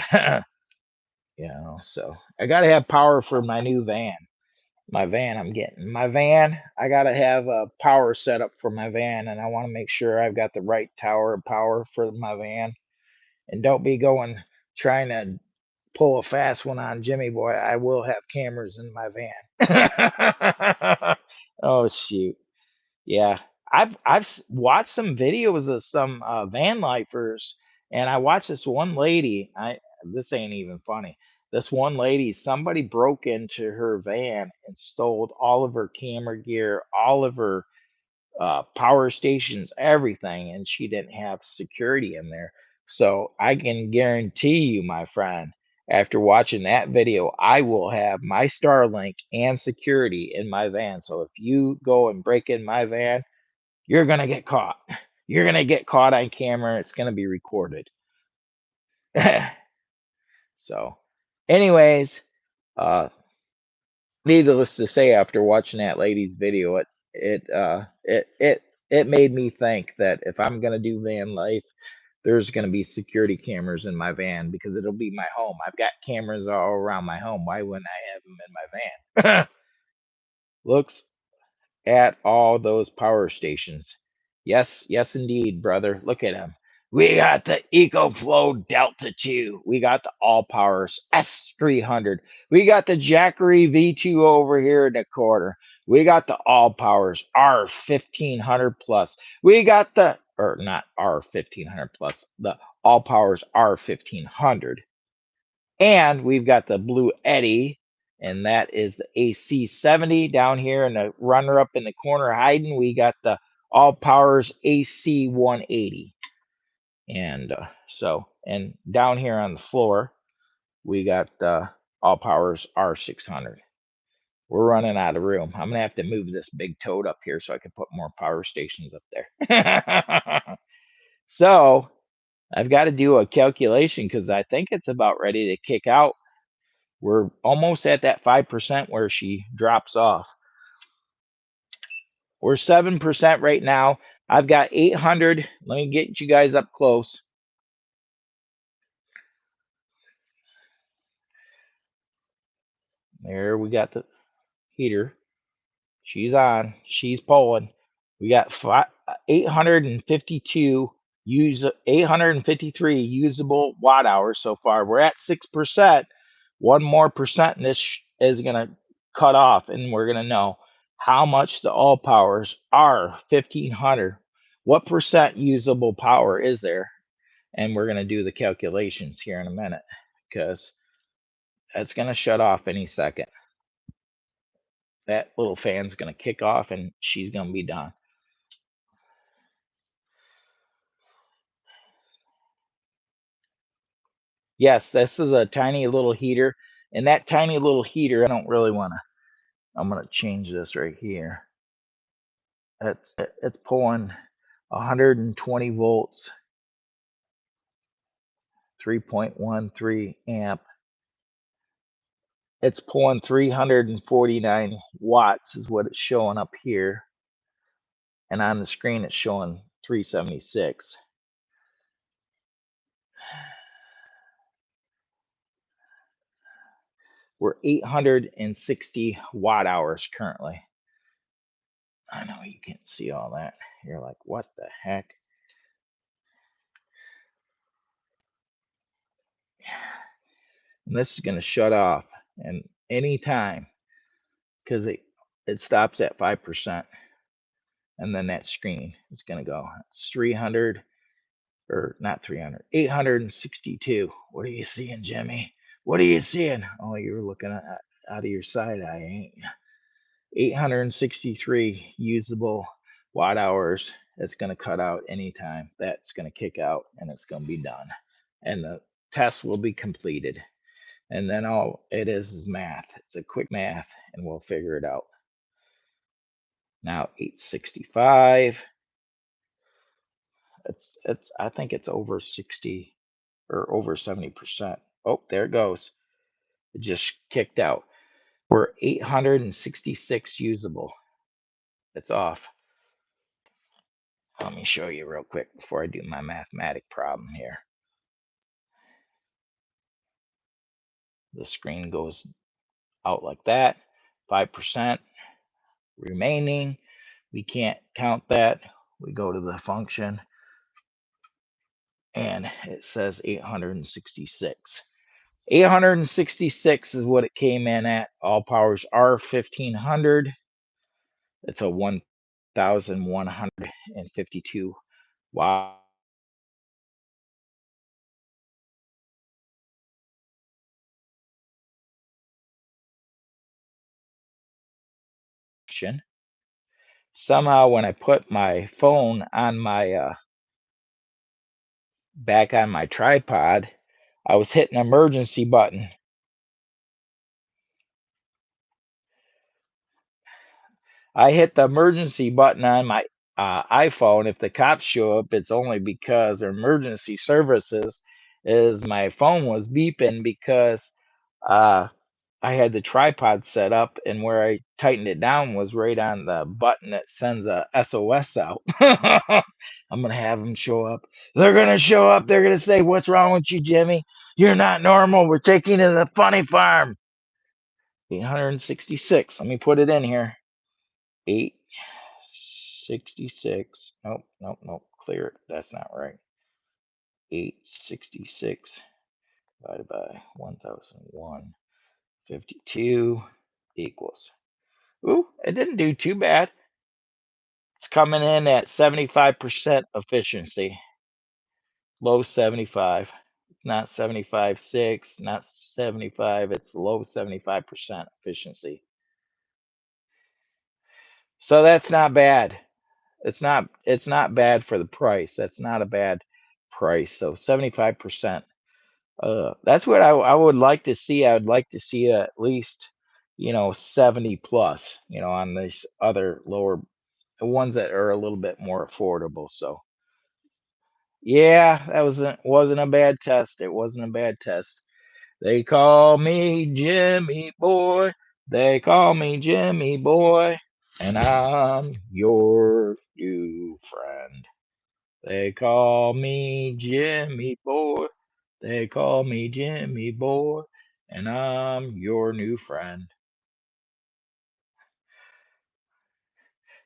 So I gotta have power for my new van. My van I gotta have a power setup for my van, and I want to make sure I've got the right tower of power for my van, and don't be trying to pull a fast one on Jimmy boy. I will have cameras in my van. Oh shoot. Yeah, I've watched some videos of some van lifers, and I watched this one lady. This ain't even funny. This one lady, somebody broke into her van and stole all of her camera gear, all of her power stations, everything, and she didn't have security in there. So I can guarantee you, my friend, after watching that video, I will have my Starlink and security in my van. So if you go and break in my van, you're gonna get caught. You're gonna get caught on camera. It's gonna be recorded. So, anyways, uh, needless to say, after watching that lady's video, it made me think that if I'm gonna do van life, there's gonna be security cameras in my van because it'll be my home. I've got cameras all around my home. Why wouldn't I have them in my van? Looks at all those power stations. Yes, yes, indeed, brother. Look at them. We got the EcoFlow Delta 2. We got the AllPOWERS S300. We got the Jackery V2 over here in the corner. We got the AllPOWERS R1500 Plus. We got or not R1500 Plus, the AllPOWERS R1500. And we've got the Blue Eddy, and that is the AC 70 down here, and the runner up in the corner hiding. We got the AllPOWERS AC 180. And and down here on the floor, we got the AllPOWERS R600. We're running out of room. I'm gonna have to move this big tote up here so I can put more power stations up there. So I've got to do a calculation because I think it's about ready to kick out. We're almost at that 5% where she drops off. We're 7% right now. I've got 800. Let me get you guys up close. There we got the heater. She's on. She's pulling. We got 852 853 usable watt hours so far. We're at 6%. One more percent, and this is gonna cut off, and we're gonna know how much the AllPOWERS R1500. What percent usable power is there? And we're gonna do the calculations here in a minute because that's gonna shut off any second. That little fan's gonna kick off, and she's gonna be done. Yes, this is a tiny little heater, and that tiny little heater, I don't really want to. I'm going to change this right here. It's pulling 120 volts, 3.13 amp. It's pulling 349 watts is what it's showing up here, and on the screen it's showing 376. We're 860 watt hours currently. I know you can't see all that. You're like, what the heck? And this is going to shut off and anytime because it stops at 5%. And then that screen is going to go. It's 300 or not 300, 862. What are you seeing, Jimmy? What are you seeing? Oh, you're looking at out of your side eye, ain't you? 863 usable watt hours. It's going to cut out anytime. That's going to kick out and it's going to be done. And the test will be completed. And then all it is math. It's a quick math and we'll figure it out. Now 865. It's I think it's over 60 or over 70%. Oh, there it goes. It just kicked out. We're 866 usable. It's off. Let me show you real quick before I do my mathematic problem here. The screen goes out like that. 5% remaining. We can't count that. We go to the function and it says 866. 866 is what it came in at. AllPOWERS R1500. It's a 1,152 watt. Somehow, when I put my phone on my back on my tripod, I was hitting an emergency button. I hit the emergency button on my iPhone. If the cops show up, it's only because emergency services is my phone was beeping because I had the tripod set up and where I tightened it down was right on the button that sends a SOS out. I'm gonna have them show up. They're gonna show up. They're gonna say, "What's wrong with you, Jimmy? You're not normal. We're taking you to the funny farm." 866. Let me put it in here. 866. Nope, nope, nope. Clear it. That's not right. 866 divided by 1,152 equals. Ooh, it didn't do too bad. It's coming in at 75% efficiency. Low 75. It's not 75.6, not 75. It's low 75% efficiency. So that's not bad. It's not bad for the price. That's not a bad price. So 75%. That's what I would like to see. I would like to see at least, 70 plus, on these other lower ones that are a little bit more affordable. So yeah, that wasn't a bad test. It wasn't a bad test. They call me Jimmy Boy. They call me Jimmy Boy, and I'm your new friend. They call me Jimmy Boy. They call me Jimmy Boy, and I'm your new friend.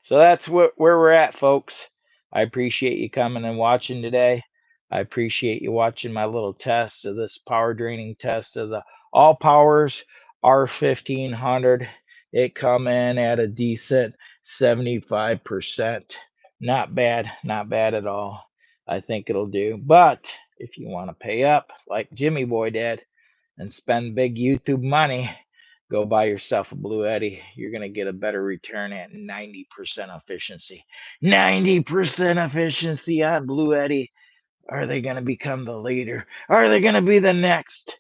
So that's where we're at, folks. I appreciate you coming and watching today. I appreciate you watching my little test of this power draining test of the All Powers R1500. It come in at a decent 75%. Not bad, not bad at all. I think it'll do. But if you want to pay up like Jimmy Boy did and spend big YouTube money, go buy yourself a Blue Eddy. You're going to get a better return at 90% efficiency. 90% efficiency on Blue Eddy. Are they going to become the leader? Are they going to be the next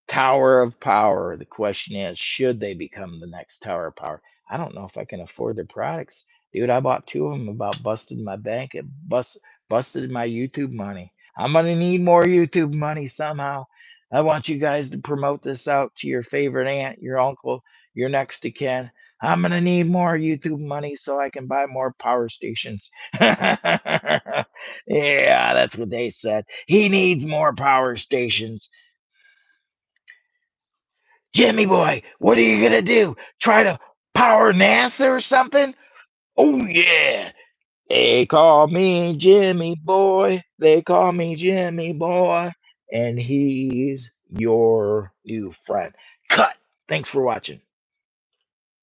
Tower of Power? The question is, should they become the next Tower of Power? I don't know if I can afford their products. Dude, I bought two of them, about busted my bank and busted my YouTube money. I'm going to need more YouTube money somehow. I want you guys to promote this out to your favorite aunt, your uncle, your next to kin. I'm going to need more YouTube money so I can buy more power stations. Yeah, that's what they said. He needs more power stations. Jimmy boy, what are you gonna do? Try to power NASA or something? Oh yeah. They call me Jimmy boy. They call me Jimmy boy. And he's your new friend. Cut. Thanks for watching.